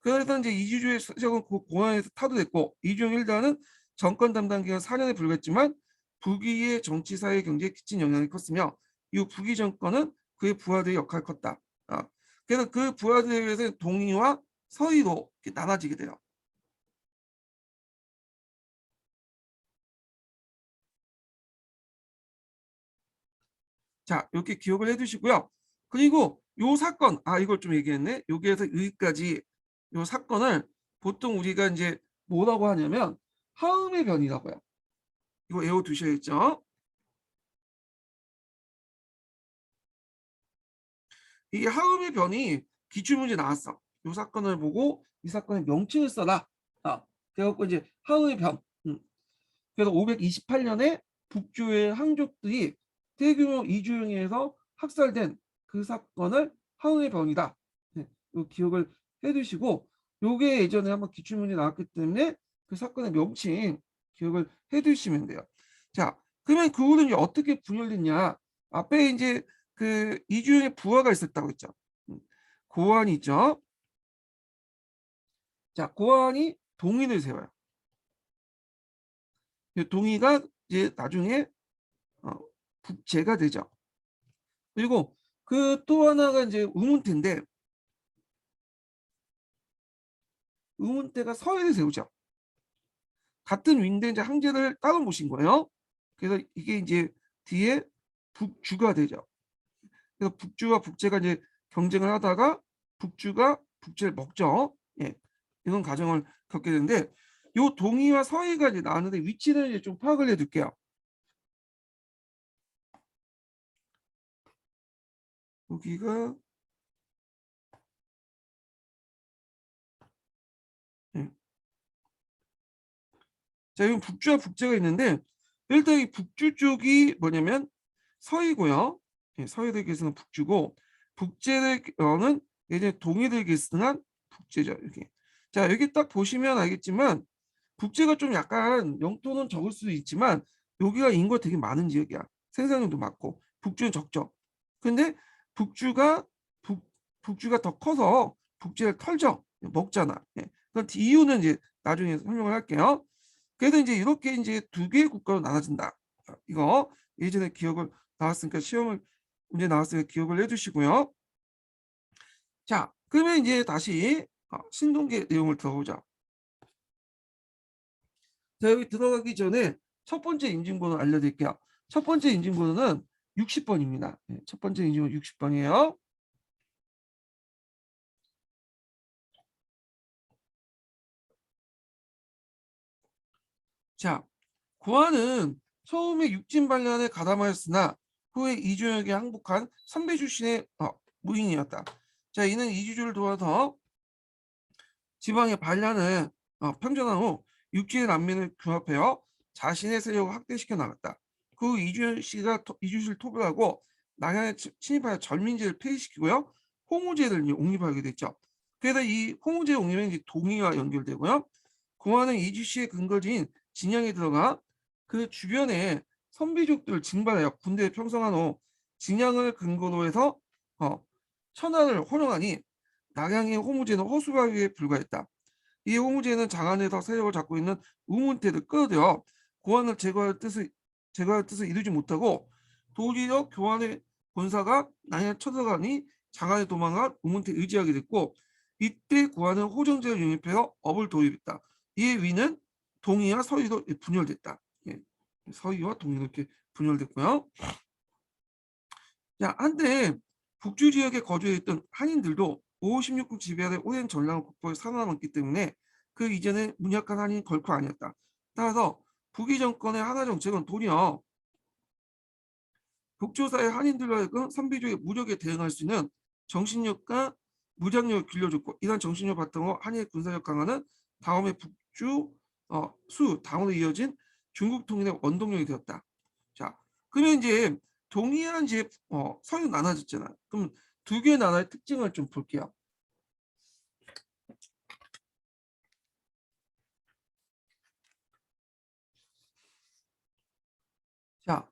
그래서 이제 이주조의 세력은 고안에서 타도됐고 이주영 일당은 정권 담당 기간 4년에 불과했지만 북위의 정치, 사회, 경제에 끼친 영향이 컸으며 이 북위 정권은 그의 부하들의 역할을 컸다. 그래서 그 부하들에 의해서 동의와 서의로 나눠지게 돼요. 자, 이렇게 기억을 해두시고요. 그리고 요 사건, 이걸 좀 얘기했네. 여기에서 여기까지 요 사건을 보통 우리가 이제 뭐라고 하냐면 하음의 변이라고요. 이거 외워 두셔야겠죠. 이게 하음의 변이 기출문제 나왔어. 요 사건을 보고 이 사건의 명칭을 써라. 그래갖고 이제 하음의 변. 그래서 528년에 북주의 항족들이 대규모 이주영에서 학살된 그 사건을 하응의 변이다. 네, 요 기억을 해두시고 요게 예전에 한번 기출문제 나왔기 때문에 그 사건의 명칭 기억을 해두시면 돼요. 자, 그러면 그 후는 이제 어떻게 분열됐냐? 앞에 이제 그 이주영의 부하가 있었다고 했죠. 고환이 있죠. 자, 고환이 동인을 세워요. 동의가 이제 나중에 북제가 되죠. 그리고 그 또 하나가 이제 의문태인데 의문태가 서해를 세우죠. 같은 위인데 이제 항제를 따로 모신 거예요. 그래서 이게 이제 뒤에 북주가 되죠. 그래서 북주와 북제가 이제 경쟁을 하다가 북주가 북제를 먹죠. 예, 이런 과정을 겪게 되는데 요 동의와 서해가 이제 나왔는데 위치는 이제 좀 파악을 해둘게요. 여기가 예. 자, 여기 북주와 북제가 있는데 일단 이 북주 쪽이 뭐냐면 서이고요. 예, 서해대교에서는 북주고 북제대교는 이제 동해대교에서는 북제죠. 이렇게. 자, 여기 딱 보시면 알겠지만 북제가 좀 약간 영토는 적을 수도 있지만 여기가 인구가 되게 많은 지역이야. 생산량도 많고 북주는 적죠. 근데 북주가 북주가 더 커서 북제를 털죠. 먹잖아. 예. 그 이유는 이제 나중에 설명을 할게요. 그래서 이제 이렇게 이제 두 개의 국가로 나눠진다. 이거 예전에 기억을 나왔으니까 시험을 문제 나왔으니까 기억을 해주시고요. 자, 그러면 이제 다시 신동계 내용을 들어보자. 자, 여기 들어가기 전에 첫 번째 인증번호 알려드릴게요. 첫 번째 인증번호는 60번입니다. 첫 번째 인증번호 60번이에요. 자, 고아는 처음에 육진 반란에 가담하였으나 후에 이주영에게 항복한 선배 출신의 무인이었다. 자, 이는 이주주를 도와서 지방의 반란을 평정한 후 육지의 난민을 규합하여 자신의 세력을 확대시켜 나갔다. 그 이주시를 토벌하고 남양에 침입하여 전민제를 폐위시키고요. 홍우제를 옹립하게 됐죠. 그래서 이 홍우제 옹립은 이제 동의와 연결되고요. 공화는 이주시의 근거지인 진양에 들어가 그 주변에 선비족들을 징발하여 군대에 편성한 후 진양을 근거로 해서 천하를 호령하니 낙양의 홍우제는 허수아비에 불과했다. 이 홍우제는 장안에서 세력을 잡고 있는 우문태를 끌어들여 고환을 제거할 뜻을 이루지 못하고 도리어 교환의 본사가 낙양 쳐들어가니 장안에 도망가 우문태를 의지하게 됐고 이때 고환은 호정제를 영입해서 업을 도입했다. 이에 위는 동의와 서의도 분열됐다. 예, 서의와 동의도 이렇게 분열됐고요. 자, 한때 북주 지역에 거주했던 한인들도 5, 16국 지배하에 오랜 전랑을 극복해 살아남았기 때문에 그 이전에 문약한 한인이 결코 아니었다. 따라서 북위 정권의 하나 정책은 도리어 북조사의 한인들과 하여금 선비주의 무력에 대응할 수 있는 정신력과 무장력을 길러줬고 이런 정신력 바탕으로 한인의 군사력 강화는 다음에 북주 당으로 이어진 중국 통일의 원동력이 되었다. 자, 그러면 이제 동일한 이제 서로 나눠졌잖아. 그럼 두 개의 나라의 특징을 좀 볼게요. 자,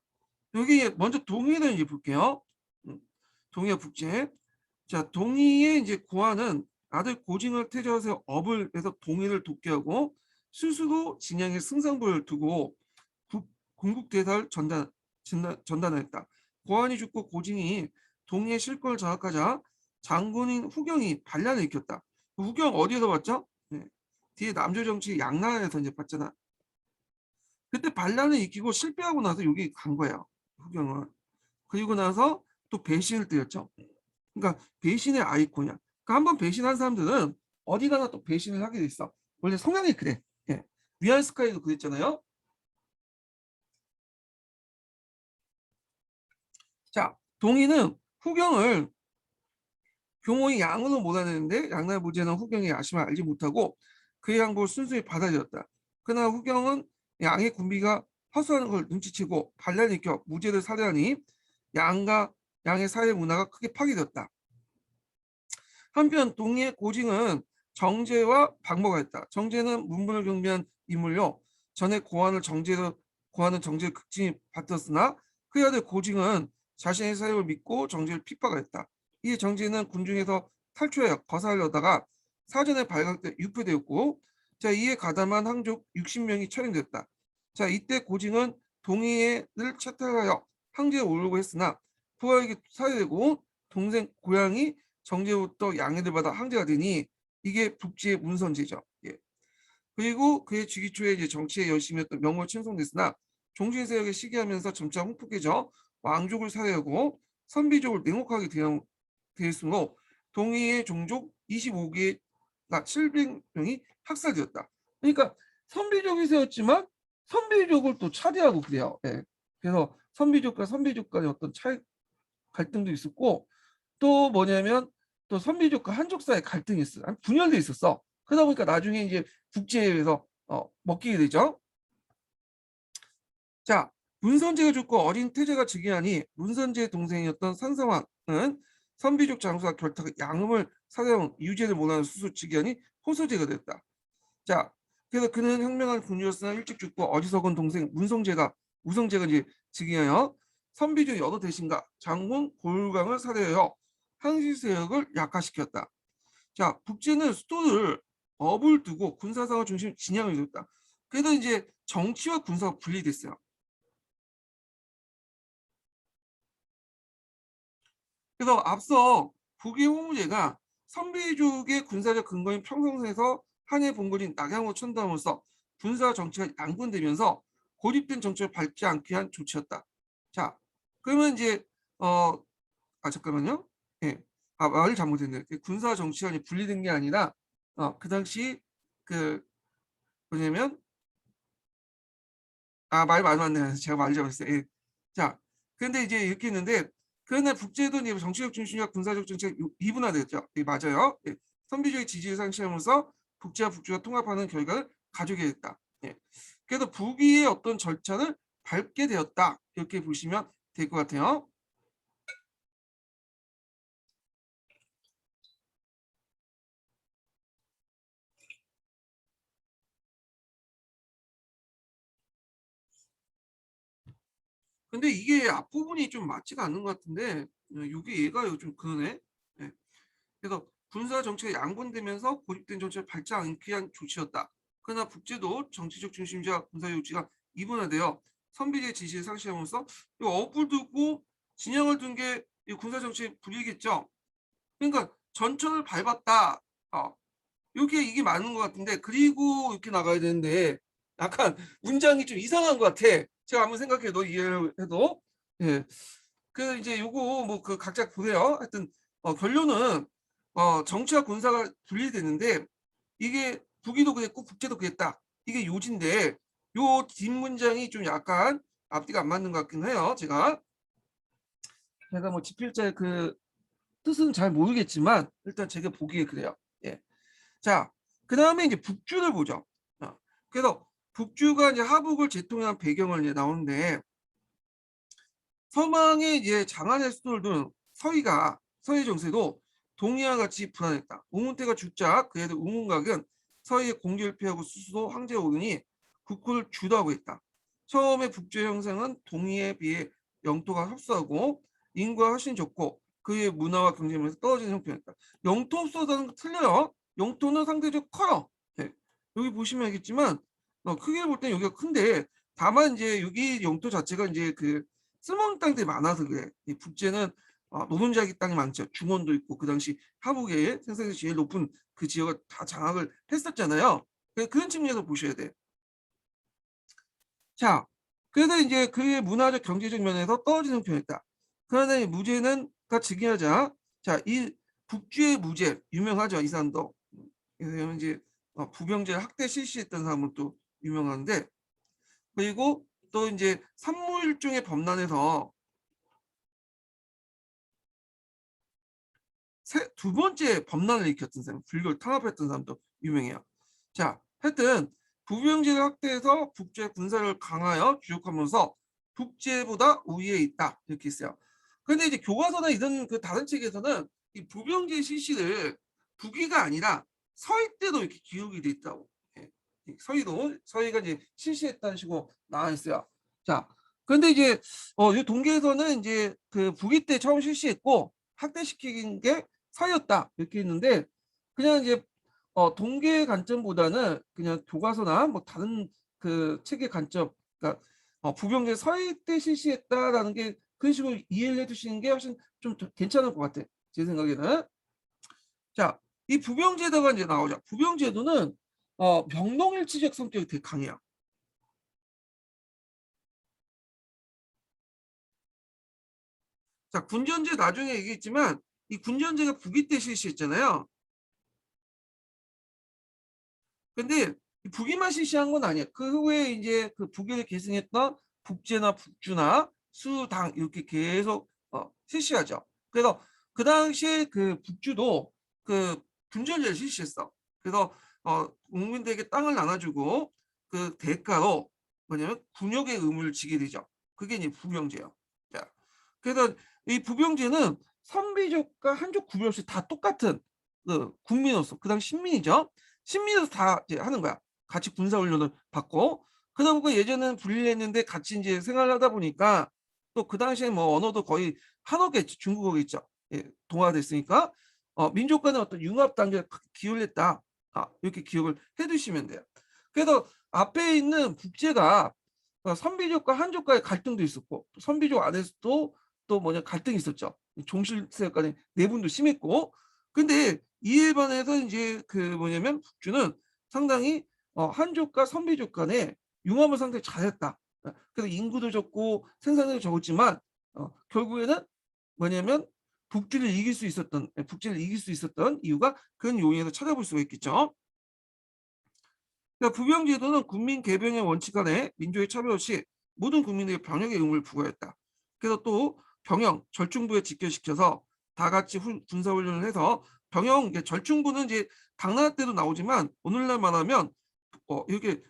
여기 먼저 동의를 이제 볼게요. 동의와 북제. 자, 동의의 이제 고아는 아들 고징을 태조해서 업을 해서 동의를 돕게 하고 스스로 진양의 승상부를 두고 궁국 대사를 전단했다. 고환이 죽고 고징이 동의의 실권을 장악하자 장군인 후경이 반란을 일으켰다. 후경 어디에서 봤죠? 네. 뒤에 남조 정치 양나라에서 이제 봤잖아. 그때 반란을 일으키고 실패하고 나서 여기 간 거예요. 후경은. 그리고 나서 또 배신을 때렸죠. 그러니까 배신의 아이콘이야. 그러니까 한번 배신한 사람들은 어디 가나 또 배신을 하게 돼 있어. 원래 성향이 그래. 예. 위안 스카이도 그랬잖아요. 자, 동희는 후경을 교모의 양으로 몰아내는데 양날 무제는 후경의 야심을 알지 못하고 그의 양보를 순수히 받아들였다. 그러나 후경은 양의 군비가 허수아는 걸 눈치채고 반란을 일으켜 무제를 살해하니 양과 양의 사회 문화가 크게 파괴되었다. 한편 동의의 고징은 정제와 박모가 있다. 정제는 문분을 경비한 인물로 전에 고환은 정제를 극진히 받들었으나 그의 아들 고징은 자신의 사역을 믿고 정제를 핍박했다. 이에 정제는 군중에서 탈출하여 거사하려다가 사전에 발각돼 유폐되었고, 자 이에 가담한 항족 60명이 처형됐다. 자 이때 고징은 동의를 채택하여 항제에 오르려고 했으나 부하에게 살해되고 동생 고양이 정제부터 양해를 받아 항제가 되니 이게 북지의 문선제죠. 예. 그리고 그의 즉위 초에 이제 정치에 열심히 했던 명을 친송됐으나 종신 세력에 시기하면서 점차 홍폭해져 왕족을 살해하고 선비족을 냉혹하게 대했으므로 동의의 종족 25개가 700명이 학살되었다. 그러니까 선비족이 세웠지만 선비족을 또 차지하고 그래요. 예. 그래서 선비족과 선비족 간의 어떤 차이 갈등도 있었고 또 뭐냐면 또 선비족과 한족 사이 갈등이 있어. 분열돼 있었어. 그러다 보니까 나중에 이제 국제에서 먹히게 되죠. 자, 문선제가 죽고 어린 태제가 즉위하니 문선제의 동생이었던 산성왕은 선비족 장수와 결탁 양음을 사대원 유제를 몰아낸 수수 즉위하니 호소제가 됐다. 자, 그래서 그는 현명한 군주였으나 일찍 죽고 어리석은 동생 우성제가 이제 즉위하여 선비족 여러 대신과 장군 고율강을 살해하여 항시 세력을 약화시켰다. 자, 북제는 수도를 업을 두고 군사상을 중심 진영을 이뤘다. 그래도 이제 정치와 군사가 분리됐어요. 그래서 앞서 북의 홍무제가 선비족의 군사적 근거인 평성에서 한해 본거인 낙양으로 천담으로써 군사 정치가 양분되면서 고립된 정책을 밟지 않게 한 조치였다. 자, 그러면 이제 잠깐만요. 예. 말을 잘못했네요. 군사 정치가 분리된 게 아니라 그 당시 그 뭐냐면 말 맞네. 제가 말을 잘못했어요. 예. 자, 그런데 이제 이렇게 했는데 그런데 북제도 이제 정치적 중심과 군사적 정치가 이분화됐죠. 예, 맞아요. 예. 선비주의 지지를 상실하면서 북제와 북주가 통합하는 결과를 가져오게 됐다. 예. 그래서 북위의 어떤 절차를 밟게 되었다. 이렇게 보시면 될 것 같아요. 근데 이게 앞부분이 좀 맞지가 않는 것 같은데 이게 얘가 좀 그러네. 예. 그래서 군사 정치가 양분되면서 고립된 정치를 밟지 않기 위한 조치였다. 그러나 북제도 정치적 중심지와 군사 요지가 이분화되어 선비의 지시를 상실하면서 업을 두고 진영을 둔 게 군사 정치의 불이겠죠. 그러니까 전천을 밟았다. 이게 맞는 것 같은데 그리고 이렇게 나가야 되는데 약간 문장이 좀 이상한 것 같아. 제가 아무 생각해도 이해를 해도 예. 그 이제 요거 뭐 그 각자 보세요. 하여튼 결론은 정치와 군사가 분리되는데 이게 북위도 그랬고 북제도 그랬다. 이게 요지인데 요 뒷문장이 좀 약간 앞뒤가 안 맞는 것 같긴 해요. 제가 뭐 지필자의 그 뜻은 잘 모르겠지만 일단 제가 보기에 그래요. 예. 자, 그 다음에 이제 북주를 보죠. 그래서 북주가 이제 하북을 재통한 배경을 이제 나오는데 서방의 이제 장안의 수도를 둔 서희 정세도 동의와 같이 불안했다. 웅운태가 죽자 그의 웅운각은 서희의 공기를 피하고 스스로 황제에 오르니 국호를 주도하고 있다. 처음에 북주의 형상은 동의에 비해 영토가 협소하고 인구가 훨씬 적고 그의 문화와 경제면에서 떨어지는 형편이었다. 영토 없어서는 틀려요. 영토는 상대적으로 커요. 네. 여기 보시면 알겠지만 크게 볼 때는 여기가 큰데 다만 이제 여기 영토 자체가 이제 그 쓸모없는 땅들이 많아서 그래. 이 북제는 노동자기 땅이 많죠. 중원도 있고 그 당시 하북에 생산이 제일 높은 그 지역을 다 장악을 했었잖아요. 그런 측면에서 보셔야 돼. 자, 그래서 이제 그의 문화적 경제적 면에서 떨어지는 편이었다. 그러나 이 무제는가 즉위하자 자, 이 북주의 무죄 유명하죠, 이 사람도. 그래서 이제 부병제 학대 실시했던 사람은 또 유명한데, 그리고 또 이제 산무일종의 범란에서 두 번째 범란을 일으켰던 사람, 불교를 탄압했던 사람도 유명해요. 자, 하여튼 부병제를 확대해서 북주의 군사를 강하여 주력하면서 북제보다 우위에 있다 이렇게 있어요. 그런데 이제 교과서나 이런 그 다른 책에서는 이 부병제 실시를 북위가 아니라 서위 때도 이렇게 기록이 돼 있다고. 예. 서희가 이제 실시했다는 식으로 나와 있어요. 자, 그런데 이제 이 동계에서는 이제 그 북위 때 처음 실시했고 학대시킨 게 서희였다 이렇게 있는데, 그냥 이제 동계의 관점보다는 그냥 교과서나 뭐 다른 그 책의 관점, 그러니까 부병제 서희 때 실시했다라는 게 그런 식으로 이해를 해주시는 게 훨씬 좀 괜찮을 것 같아, 제 생각에는. 자, 이 부병제도가 이제 나오죠. 부병제도는 병동일치적 성격이 되게 강해요. 자, 군전제 나중에 얘기했지만 이 군전제가 북위 때 실시했잖아요. 근데 북위만 실시한 건 아니에요. 그 후에 이제 그 북위를 계승했던 북제나 북주나 수당 이렇게 계속 실시하죠. 그래서 그 당시에 그 북주도 그 군전제를 실시했어. 그래서 국민들에게 땅을 나눠주고 그 대가로 뭐냐면 군역의 의무를 지게 되죠. 그게 이제 부병제예요. 자, 그래서 이 부병제는 선비족과 한족 구별 없이 다 똑같은 그 국민으로서, 그 당시 신민이죠. 신민에서 다 이제 하는 거야. 같이 군사훈련을 받고. 그러다 보니까 예전에는 분리했는데 같이 이제 생활하다 보니까 또 그 당시에 뭐 언어도 거의 한어겠지, 중국어겠죠. 예, 동화됐으니까 민족 간의 어떤 융합 단계를 기울였다. 이렇게 기억을 해두시면 돼요. 그래서 앞에 있는 북제가 선비족과 한족과의 갈등도 있었고, 선비족 안에서도 또 뭐냐 갈등이 있었죠. 종실세 간의 내분도 심했고. 근데 이에 반해서 이제 그 뭐냐면 북주는 상당히 한족과 선비족 간에 융합을 상당히 잘했다. 그래서 인구도 적고 생산량도 적었지만 결국에는 뭐냐면 북주를 이길 수 있었던 이유가 그런 요인에서 찾아볼 수가 있겠죠. 그러니까 부병제도는 국민 개병의 원칙 안에 민족의 차별 없이 모든 국민에게 병역의 의무를 부과했다. 그래서 또 병영 절충부에 직결시켜서 다 같이 군사훈련을 해서 병영 절충부는 이제 당나라 때도 나오지만 오늘날 말하면 이렇게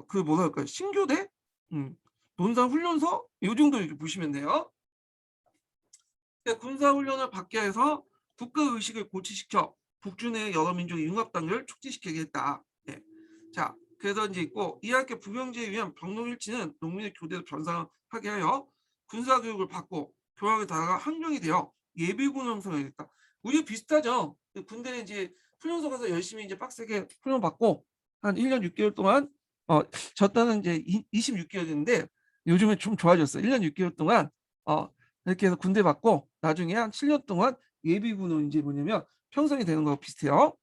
그 뭐랄까 신교대, 논산 훈련소 이 정도 이렇게 보시면 돼요. 군사훈련을 받게 해서 국가의식을 고취시켜 북주 내 여러 민족의 융합단계를 촉진시키겠다. 네. 자, 그래서 이제 있고 이와 함께 부병제에 의한 병동일치는 농민의 교대를 변상하게 하여 군사교육을 받고 교학에 다가 항령이 되어 예비군 형성하겠다. 우리 비슷하죠. 군대에 이제 훈련소 가서 열심히 이제 빡세게 훈련 받고 한 1년 6개월 동안 저 때는 이제 26개월인데 요즘에 좀 좋아졌어요. 1년 6개월 동안 이렇게 해서 군대 받고 나중에 한 7년 동안 예비군으로 이제 뭐냐면 편성이 되는 거와 비슷해요.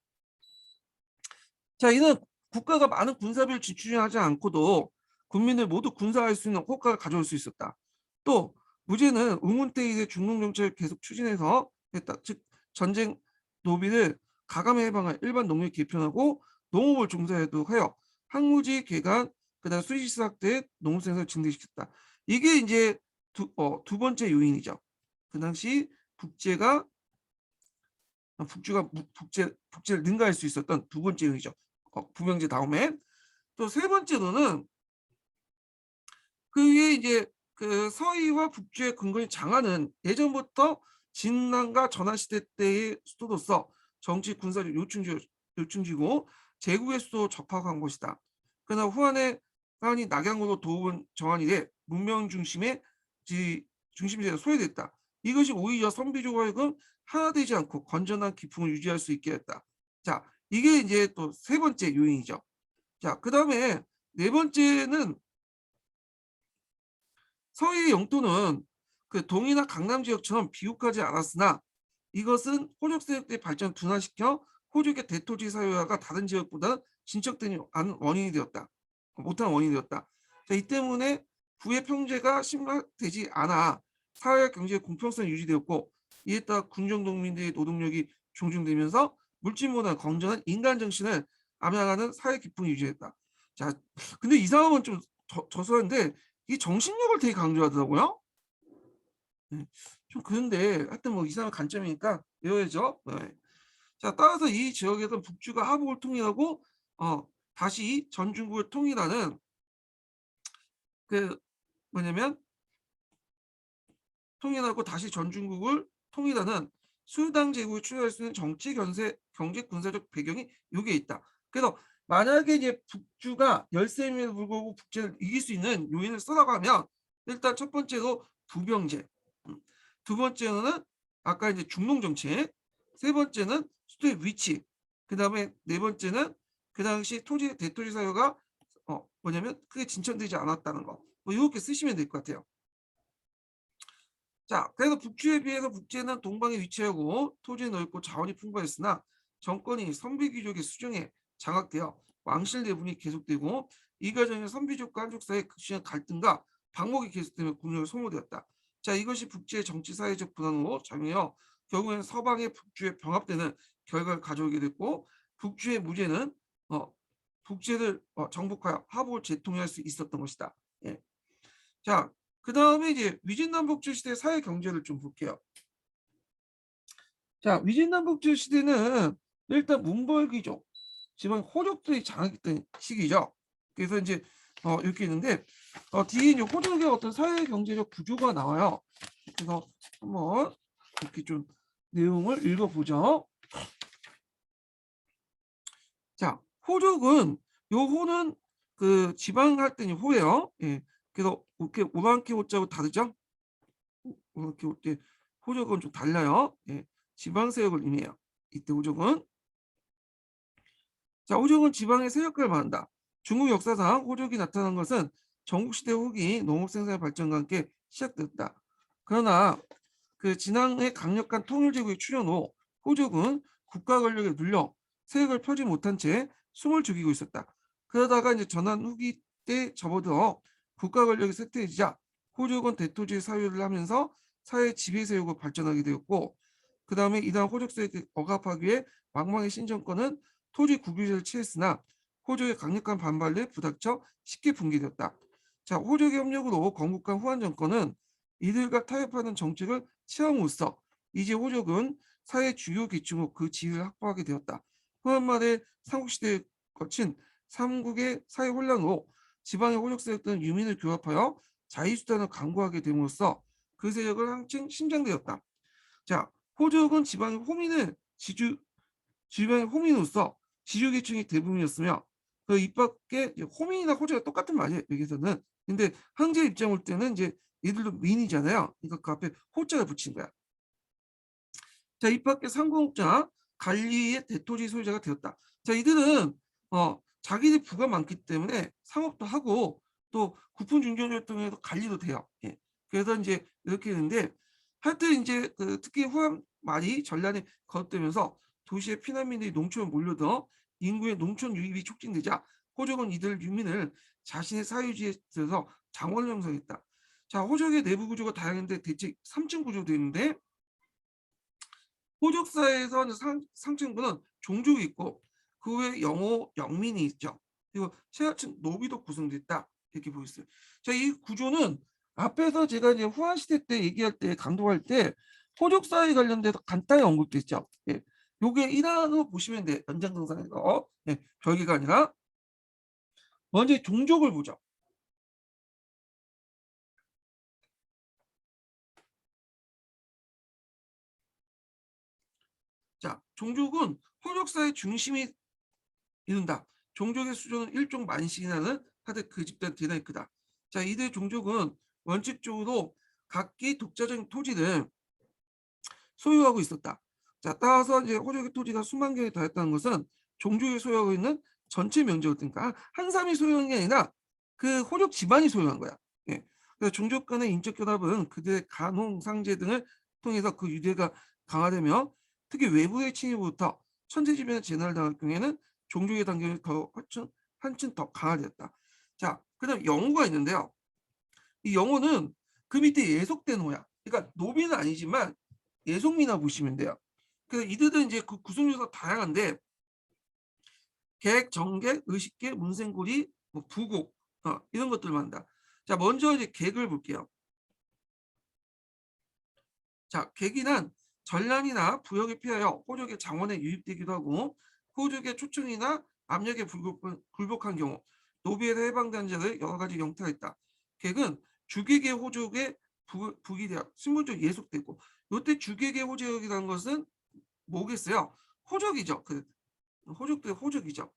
자, 이는 국가가 많은 군사비를 지출하지 않고도 국민을 모두 군사할 수 있는 효과를 가져올 수 있었다. 또 무제는 응훈때의 중농 정책을 계속 추진해서 했다. 즉 전쟁 노비를 가감에 해방할 일반 농민을 개편하고 농업을 종사하도록 하여 항무지 개간 그다음 수시스 학대 농업생산을 증대시켰다. 이게 이제 두 번째 요인이죠. 그 당시 북제가 북제를 능가할 수 있었던 두 번째 요인이죠. 부병제 다음에 또 세 번째로는 그 위에 이제 그 서희와 북주의 근거인 장안은 예전부터 진난과 전환시대 때의 수도로서 정치 군사적 요충지고 제국의 수도 접합한 곳이다. 그러나 후한에 한이 낙양으로 도읍은 정한이 돼 문명 중심이 되어 소외됐다. 이것이 오히려 선비족과 하여금 하나 되지 않고 건전한 기풍을 유지할 수 있게 했다. 자, 이게 이제 또 세 번째 요인이죠. 자, 그 다음에 네 번째는 서해의 영토는 그 동이나 강남 지역처럼 비옥하지 않았으나 이것은 호족 세력의 발전을 둔화시켜 호족의 대토지 사회화가 다른 지역보다 진척되지 않은 원인이 되었다. 못한 원인이 되었다. 자, 이 때문에 부의 평제가 심화되지 않아 사회와 경제의 공평성이 유지되었고 이에 따라 군정동민들의 노동력이 존중되면서 물질보다 건전한 인간 정신을 암양하는 사회 기풍이 유지했다. 자, 근데 이 사람은 좀 저소한데 이 정신력을 되게 강조하더라고요. 네. 좀 그런데 하여튼 뭐 이 사람 관점이니까 외워야죠. 네. 자, 따라서 이 지역에서 북주가 하복을 통일하고 다시 전중국을 통일하는 그 뭐냐면 통일하고 다시 전중국을 통일하는 수유당 제국을 추진할 수 있는 정치, 경제, 군사적 배경이 여기에 있다. 그래서 만약에 이제 북주가 열세임에도 불구하고 북제를 이길 수 있는 요인을 써라고 하면 일단 첫 번째로 부병제, 두 번째는 아까 이제 중농 정책, 세 번째는 수도의 위치, 그 다음에 네 번째는 그 당시 대토지 사유가 뭐냐면 크게 진천되지 않았다는 거. 뭐 이렇게 쓰시면 될 것 같아요. 자, 그래서 북주에 비해서 북제는 동방에 위치하고 토지 넓고 자원이 풍부했으나 정권이 선비귀족의 수중에 장악되어 왕실 내분이 계속되고 이 과정에 선비족과 한족 사이의 극심한 갈등과 방목이 계속되며 국력이 소모되었다. 자, 이것이 북지의 정치 사회적 분화로 작용하여 결국에는 서방의 북주에 병합되는 결과를 가져오게 됐고 북주의 무죄는 북제를 정복하여 하복을 재통일할 수 있었던 것이다. 예. 자, 그 다음에 이제 위진남북조 시대 사회 경제를 좀 볼게요. 자, 위진남북조 시대는 일단 문벌귀족, 지방 호족들이 장악했던 시기죠. 그래서 이제 이렇게 있는데 뒤에 이제 호족의 어떤 사회 경제적 구조가 나와요. 그래서 한번 이렇게 좀 내용을 읽어보죠. 자, 호족은 요 호는 그 지방 할 때는 호예요. 예. 그래서 이렇게 오랑캐 호자하고 다르죠? 이렇게 올때 호족은 좀 달라요. 예. 지방 세력을 의미해요. 이때 호족은 호족은 지방의 세력을 말한다. 중국 역사상 호족이 나타난 것은 전국시대 후기 농업 생산의 발전과 함께 시작됐다. 그러나 그 진앙의 강력한 통일제국의 출현 후 호족은 국가 권력에 눌려 세력을 펴지 못한 채 숨을 죽이고 있었다. 그러다가 이제 전환 후기 때 접어들어 국가 권력이 쇠퇴해지자 호족은 대토지의 사유를 하면서 사회 지배 세력으로 발전하게 되었고 그 다음에 이단 호족 세력에 억압하기 위해 왕망의 신정권은 토지 국유제를 취했으나 호족의 강력한 반발에 부닥쳐 쉽게 붕괴되었다. 자, 호족의 협력으로 건국한 후한 정권은 이들과 타협하는 정책을 취함으로써 이제 호족은 사회 주요 계층으로 그 지위를 확보하게 되었다. 후한 말에 삼국시대에 거친 삼국의 사회 혼란으로 지방의 호족 세력들은 유민을 교합하여 자유수단을 강구하게 됨으로써 그 세력을 한층 신장되었다. 자, 호족은 지방의 호민으로서 지주계층이 대부분이었으며 그 입밖에 호민이나 호족이 똑같은 말이에요. 여기서는. 근데 황제 입장 볼 때는 이제 얘들도 민이잖아요. 그러니까 그 앞에 호자를 붙인 거야. 자, 입밖에 상공자 관리의 대토지 소유자가 되었다. 자, 이들은 자기들 부가 많기 때문에 상업도 하고 또 국분 중견 활동에도 관리도 돼요. 예. 그래서 이제 이렇게 되는데 하여튼 이제 특히 후한 말이 전란에 거듭되면서 도시의 피난민들이 농촌에 몰려들어 인구의 농촌 유입이 촉진되자 호족은 이들 유민을 자신의 사유지에 들어서 장원을 형성했다. 자, 호족의 내부 구조가 다양한데 대체 3층 구조로 되어 있는데 호족사에서 상층부는 종족이 있고 그 외에 영호, 영민이 있죠. 그리고 최하층 노비도 구성됐다. 이렇게 보였어요. 자, 이 구조는 앞에서 제가 이제 후한 시대 때 얘기할 때 강조할 때 호족사에 관련돼서 간단히 언급됐죠. 예. 요게 1항으로 보시면 돼. 연장선상에서. 예. 별개가 아니라 먼저 종족을 보죠. 자, 종족은 호족사의 중심이 이른다. 종족의 수조는 일종 만신이라는 하되 그 집단 대단히 크다. 자, 이들 종족은 원칙적으로 각기 독자적인 토지를 소유하고 있었다. 자, 따라서 이제 호족의 토지가 수만 개에 달했다는 것은 종족이 소유하고 있는 전체 면적을 그러니까 한 사람이 소유한 게 아니라 그 호족 집안이 소유한 거야. 예. 그래서 종족 간의 인적 결합은 그들의 간홍 상제 등을 통해서 그 유대가 강화되며 특히 외부의 침입부터 천재지변에 재난을 당할 경우에는 종족의 단계를 더 한층 더 강화되었다. 자, 그다음 영호가 있는데요. 이 영호는 그 밑에 예속된 호야. 그러니까 노비는 아니지만 예속민이나 보시면 돼요. 그래서 이들은 이제 그 구성 요소가 다양한데 객, 정객, 의식계, 문생고리, 뭐 부곡 이런 것들을 만다. 자, 먼저 이제 객을 볼게요. 자, 객이란 전란이나 부역에 피하여 호족의 장원에 유입되기도 하고 호족의 초청이나 압력에 굴복한 경우 노비에서 해방된 자들 여러 가지 형태가 있다. 객은 주객의 호족에 북이 되어 신분적으로 예속되고 이때 주객의 호족이라는 것은 뭐겠어요? 호족이죠. 그 호족도 호족이죠.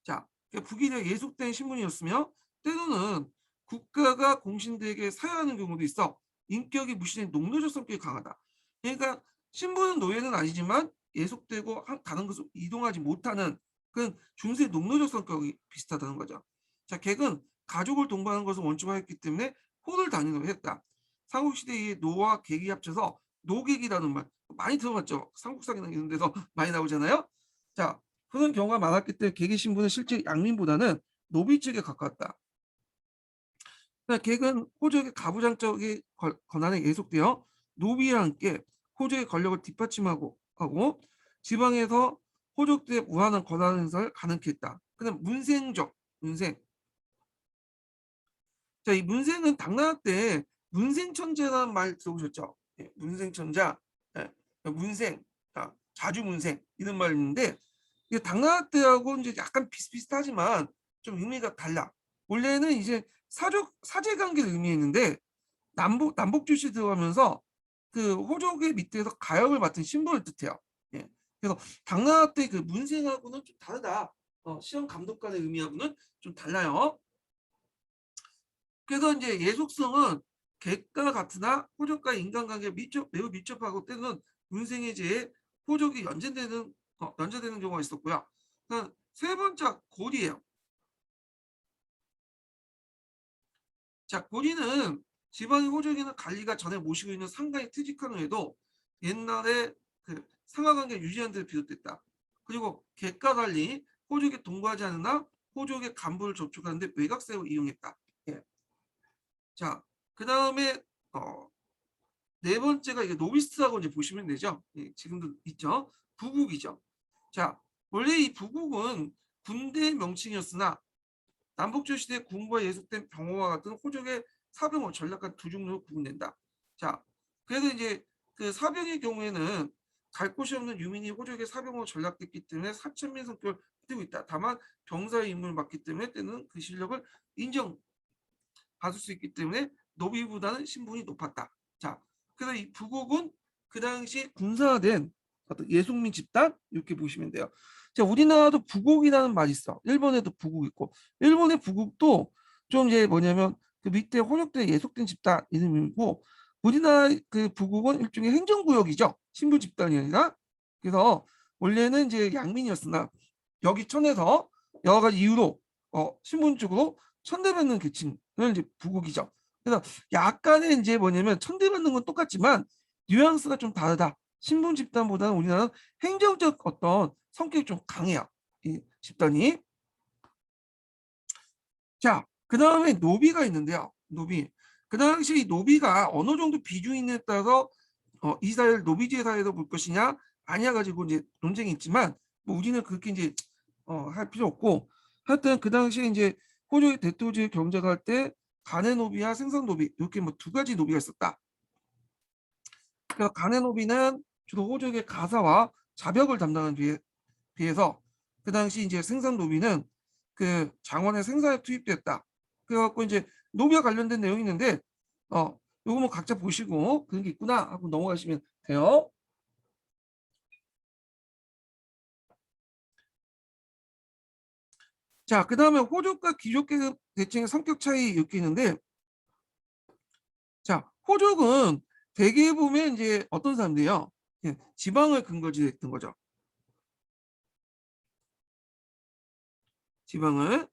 자, 북이 되어 예속된 신분이었으며 때로는 국가가 공신들에게 사유하는 경우도 있어 인격이 무시된 농노적 성격이 강하다. 그러니까 신분은 노예는 아니지만 예속되고 다른 곳으로 이동하지 못하는 그런 중세 농노적 성격이 비슷하다는 거죠. 자, 객은 가족을 동반하는 것을 원칙으로 했기 때문에 호를 다니도록 했다. 삼국시대의 노와 객이 합쳐서 노객이라는 말 많이 들어봤죠. 삼국사기나 이런 데서 많이 나오잖아요. 자, 그런 경우가 많았기 때문에 객의 신분은 실제 양민보다는 노비 측에 가깝다. 객은 호족의 가부장적인 권한에 예속되어 노비와 함께 호족의 권력을 뒷받침하고 지방에서 호족들의 무한한 권한 행사를 가능케 했다. 그다음 문생적, 문생. 자, 이 문생은 당나라 때 문생천재라는 말 들어보셨죠? 예, 문생천자, 예, 문생, 자주문생 이런 말이 있는데 이게 당나라 때하고 이제 약간 비슷비슷하지만 좀 의미가 달라. 원래는 이제 사제 관계를 의미했는데 남북주시 들어가면서 그 호족의 밑에서 가역을 맡은 신분을 뜻해요. 예. 그래서 당나라 때 그 문생하고는 좀 다르다. 시험 감독관의 의미하고는 좀 달라요. 그래서 이제 예속성은 객과 같으나 호족과 인간관계 매우 밀접하고 때로는 문생의 제에 호족이 연재되는 경우가 있었고요. 세 번째 고리예요. 자, 고리는 지방의 호족이나 관리가 전에 모시고 있는 상가의 퇴직한 후에도 옛날에 그 상하관계 유지하는 데 비롯됐다. 그리고 객과 달리 호족에 동거하지 않으나 호족의 간부를 접촉하는 데 외곽사역을 이용했다. 예. 자, 그 다음에 네 번째가 이게 노비스트라고 이제 보시면 되죠. 예, 지금도 있죠. 부국이죠. 자, 원래 이 부국은 군대의 명칭이었으나 남북조 시대 군부에 예속된 병호와 같은 호족의 사병호 전략과 두 종류로 구분된다. 자, 그래서 이제 그 사병의 경우에는 갈 곳이 없는 유민이 호족의 사병으로 전락됐기 때문에 사천민 성격을 띠고 있다. 다만 병사의 임무를 맡기 때문에 때는 그 실력을 인정받을 수 있기 때문에 노비보다는 신분이 높았다. 자, 그래서 이 부국은 그 당시 군사화된 어떤 예속민 집단 이렇게 보시면 돼요. 자, 우리나라도 부국이라는 말이 있어. 일본에도 부국 있고 일본의 부국도 좀 이제 뭐냐면 그 밑에 혼역돼 예속된 집단 이름이고 우리나라 그 부국은 일종의 행정구역이죠. 신부 집단이 아니라. 그래서 원래는 이제 양민이었으나 여기 천에서 여러 가지 이유로 신분적으로 천대받는 계층을 이제 부국이죠. 그래서 약간의 이제 뭐냐면 천대받는 건 똑같지만 뉘앙스가 좀 다르다. 신분 집단보다는 우리나라는 행정적 어떤 성격이 좀 강해요. 이 집단이. 자, 그 다음에 노비가 있는데요. 노비. 그 당시 노비가 어느 정도 비중이 있느냐에 따라서 이 사회를 노비제 사회로 볼 것이냐 아니야 가지고 이제 논쟁이 있지만 뭐 우리는 그렇게 이제 할 필요 없고 하여튼 그 당시에 이제 호주의 대토지 경제가 할 때 간의 노비와 생산 노비 이렇게 뭐 두 가지 노비가 있었다. 그러니까 간의 노비는 주로 호족의 가사와 자벽을 담당하는 비해서 그 당시 이제 생산 노비는 그 장원의 생산에 투입됐다. 그래갖고 이제 노비와 관련된 내용이 있는데 요거 뭐 각자 보시고 그런 게 있구나 하고 넘어가시면 돼요. 자, 그 다음에 호족과 귀족계급 대칭의 성격 차이 이렇게 있는데 자, 호족은 대개 보면 이제 어떤 사람들이요? 지방을 근거지로 했던 거죠. 지방을.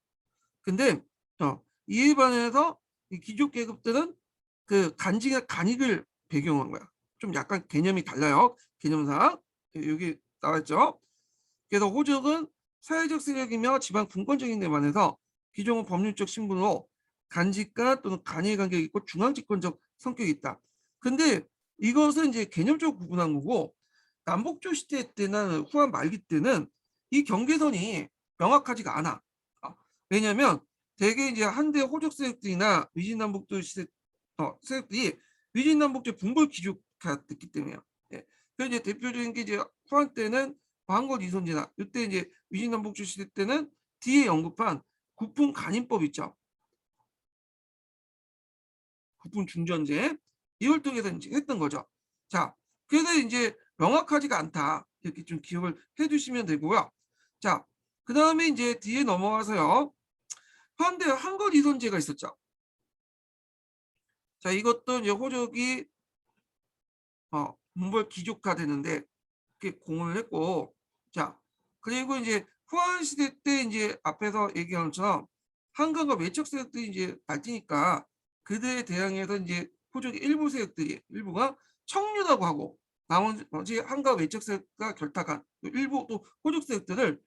근데 이에 반해서 이 귀족 계급들은 그 간직의 간익을 배경한 거야. 좀 약간 개념이 달라요. 개념상 여기 나왔죠. 그래서 호족은 사회적 세력이며 지방 분권적인 데 반해서 귀족은 법률적 신분으로 간직간 또는 간이의 간격이 있고 중앙집권적 성격이 있다. 근데 이것은 이제 개념적으로 구분한 거고 남북조 시대 때나 후한 말기 때는 이 경계선이 명확하지가 않아. 왜냐하면 대개 이제 한대 호족 세력들이나 위진남북조 시대 세력들이 위진남북조 분벌 귀족화됐기 때문이에요. 예. 그래서 이제 대표적인 게 이제 후한 때는 광걸 이손제나 이때 이제 위진남북조 시대 때는 뒤에 언급한 국분 간인법 있죠. 국분 중전제 이걸 통해서 이제 했던 거죠. 자, 그래서 이제 명확하지가 않다 이렇게 좀 기억을 해주시면 되고요. 자, 그 다음에 이제 뒤에 넘어가서요. 한데 한걸 이손제가 있었죠. 자, 이것도 이제 호족이 문벌 귀족화 되는데 그게 공헌을 했고, 자, 그리고 이제 후한 시대 때 이제 앞에서 얘기한 것처럼 한강과 외척 세력들이 이제 발전이니까 그들에 대항해서 이제 호족의 일부 세력들이 일부가 청류라고 하고 나머지 한강 외척 세력과 결탁한 일부 또 호족 세력들을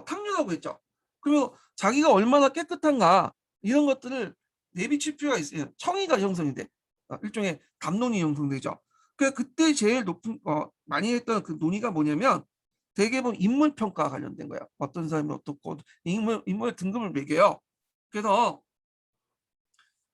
탕류라고 했죠. 그리고 자기가 얼마나 깨끗한가 이런 것들을 내비칠 필요가 있어요. 청의가 형성인데 일종의 담론이 형성되죠. 그때 제일 높은 많이 했던 그 논의가 뭐냐면 대개 보면 인물 평가와 관련된 거예요. 어떤 사람이 어떻고 인물 등급을 매겨요. 그래서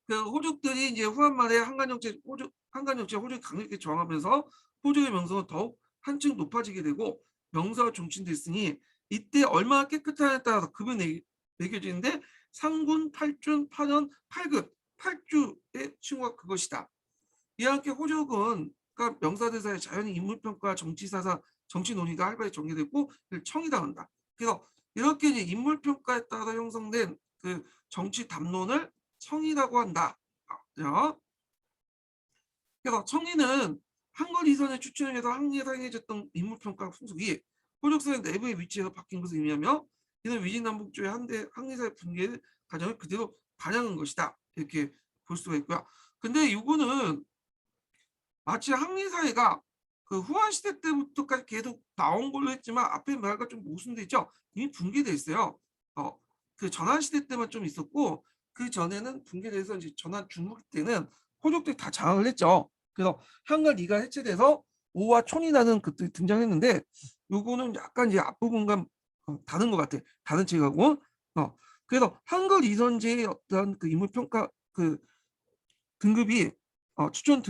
그 호족들이 이제 후한 말에 한간 정책 호족이 강력하게 저항하면서 호족의 명성은 더욱 한층 높아지게 되고 명사가 종친됐으니 이때 얼마나 깨끗하냐에 따라서 급이 매겨지는데 상군, 팔준, 파년, 팔급, 팔주의 칭호가 그것이다. 이와 함께 호족은 그러니까 명사대사의 자연히 인물평가, 정치사상, 정치 논의가 활발히 전개되고 청이당한다. 그래서 이렇게 이제 인물평가에 따라 형성된 그 정치 담론을 청이라고 한다. 그래서 청이는 한걸 이선의 추천을 해서 항리에 사용해졌던 인물평가 풍속이 호족사의 내부의 위치에서 바뀐 것을 의미하며 이는 위진남북조의 항리사의 붕괴 과정을 그대로 반영한 것이다. 이렇게 볼 수가 있고요. 근데 이거는 마치 항리사회가 그 후한 시대 때부터까지 계속 나온 걸로 했지만 앞에 말과 좀 모순돼 있죠. 이미 붕괴돼 있어요. 그 전한 시대 때만 좀 있었고 그 전에는 붕괴돼서 이제 전한 중국 때는 호족들이 다 장악을 했죠. 그래서 한갈 이가 해체돼서 오와 촌이 나는 그때 등장했는데 요거는 약간 이제 앞부분과 다른 것 같아. 다른 책하고. 그래서 한글 이선제의 어떤 그 인물 평가 그 등급이 추천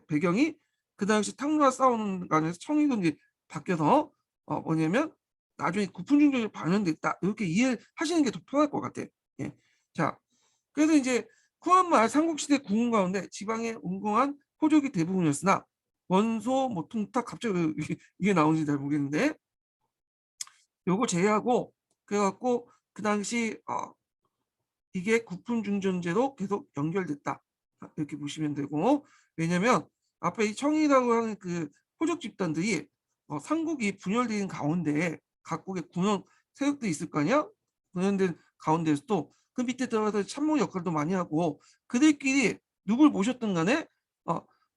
배경이 그 당시 탕류와 싸우는 관에서 청이군이 바뀌어서 뭐냐면 나중에 구품중정이 반영됐다 이렇게 이해하시는 게 더 편할 것 같아. 예. 자, 그래서 이제 후한말 삼국시대 국운 가운데 지방에 운공한 호족이 대부분이었으나 원소 뭐 통탁 갑자기 이게 나오는지 잘 모르겠는데 요거 제외하고 그래갖고 그 당시 이게 국분중전제로 계속 연결됐다. 이렇게 보시면 되고 왜냐면 앞에 이 청이라고 하는 그 호족 집단들이 삼국이 분열된 가운데 각국의 군원 세력도 있을 거 아니야? 분열된 가운데서도 그 밑에 들어가서 참모 역할도 많이 하고 그들끼리 누굴 모셨든 간에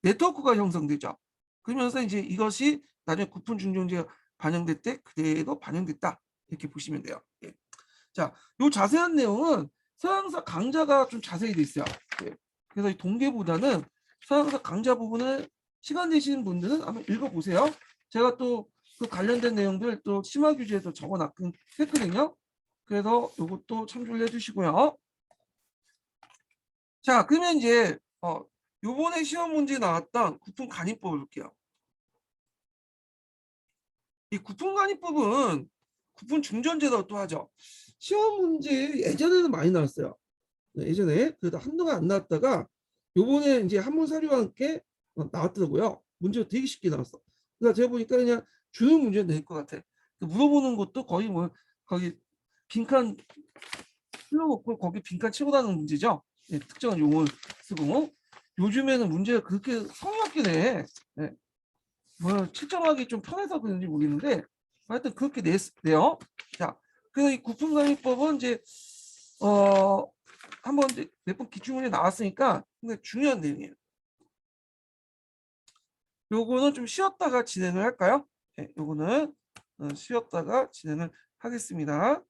네트워크가 형성되죠. 그러면서 이제 이것이 나중에 국분중전제가 반영될 때 그대로 반영됐다. 이렇게 보시면 돼요. 예. 자, 요 자세한 내용은 서양사 강좌가 좀 자세히 돼 있어요. 예. 그래서 이 동계보다는 서양사 강좌 부분을 시간 되시는 분들은 한번 읽어보세요. 제가 또 그 관련된 내용들 또 심화 규제에서 적어놨긴 했거든요. 그래서 이것도 참조를 해주시고요. 자, 그러면 이제 요번에 시험 문제 나왔던 구품간이법을 볼게요. 이 구품간이법은 구품 중전제라고 또 하죠. 시험 문제 예전에는 많이 나왔어요. 예전에 그래도 한동안 안 나왔다가 요번에 이제 한문 사료와 함께 나왔더라고요. 문제가 되게 쉽게 나왔어. 그러니까 제가 보니까 그냥 주요 문제 낼 것 같아. 물어보는 것도 거의 뭐 거기 빈칸 풀어놓고 거기 빈칸 치고 다는 문제죠. 네, 특정한 용어를 쓰고 요즘에는 문제가 그렇게 성의 없게 내. 네. 뭐 측정하기 좀 편해서 그런지 모르겠는데 하여튼 그렇게 내요. 자, 그래서 이 구품강의법은 이제 한번 몇 번 기출문제 나왔으니까 근데 중요한 내용이에요. 요거는 좀 쉬었다가 진행을 할까요? 네, 요거는 쉬었다가 진행을 하겠습니다.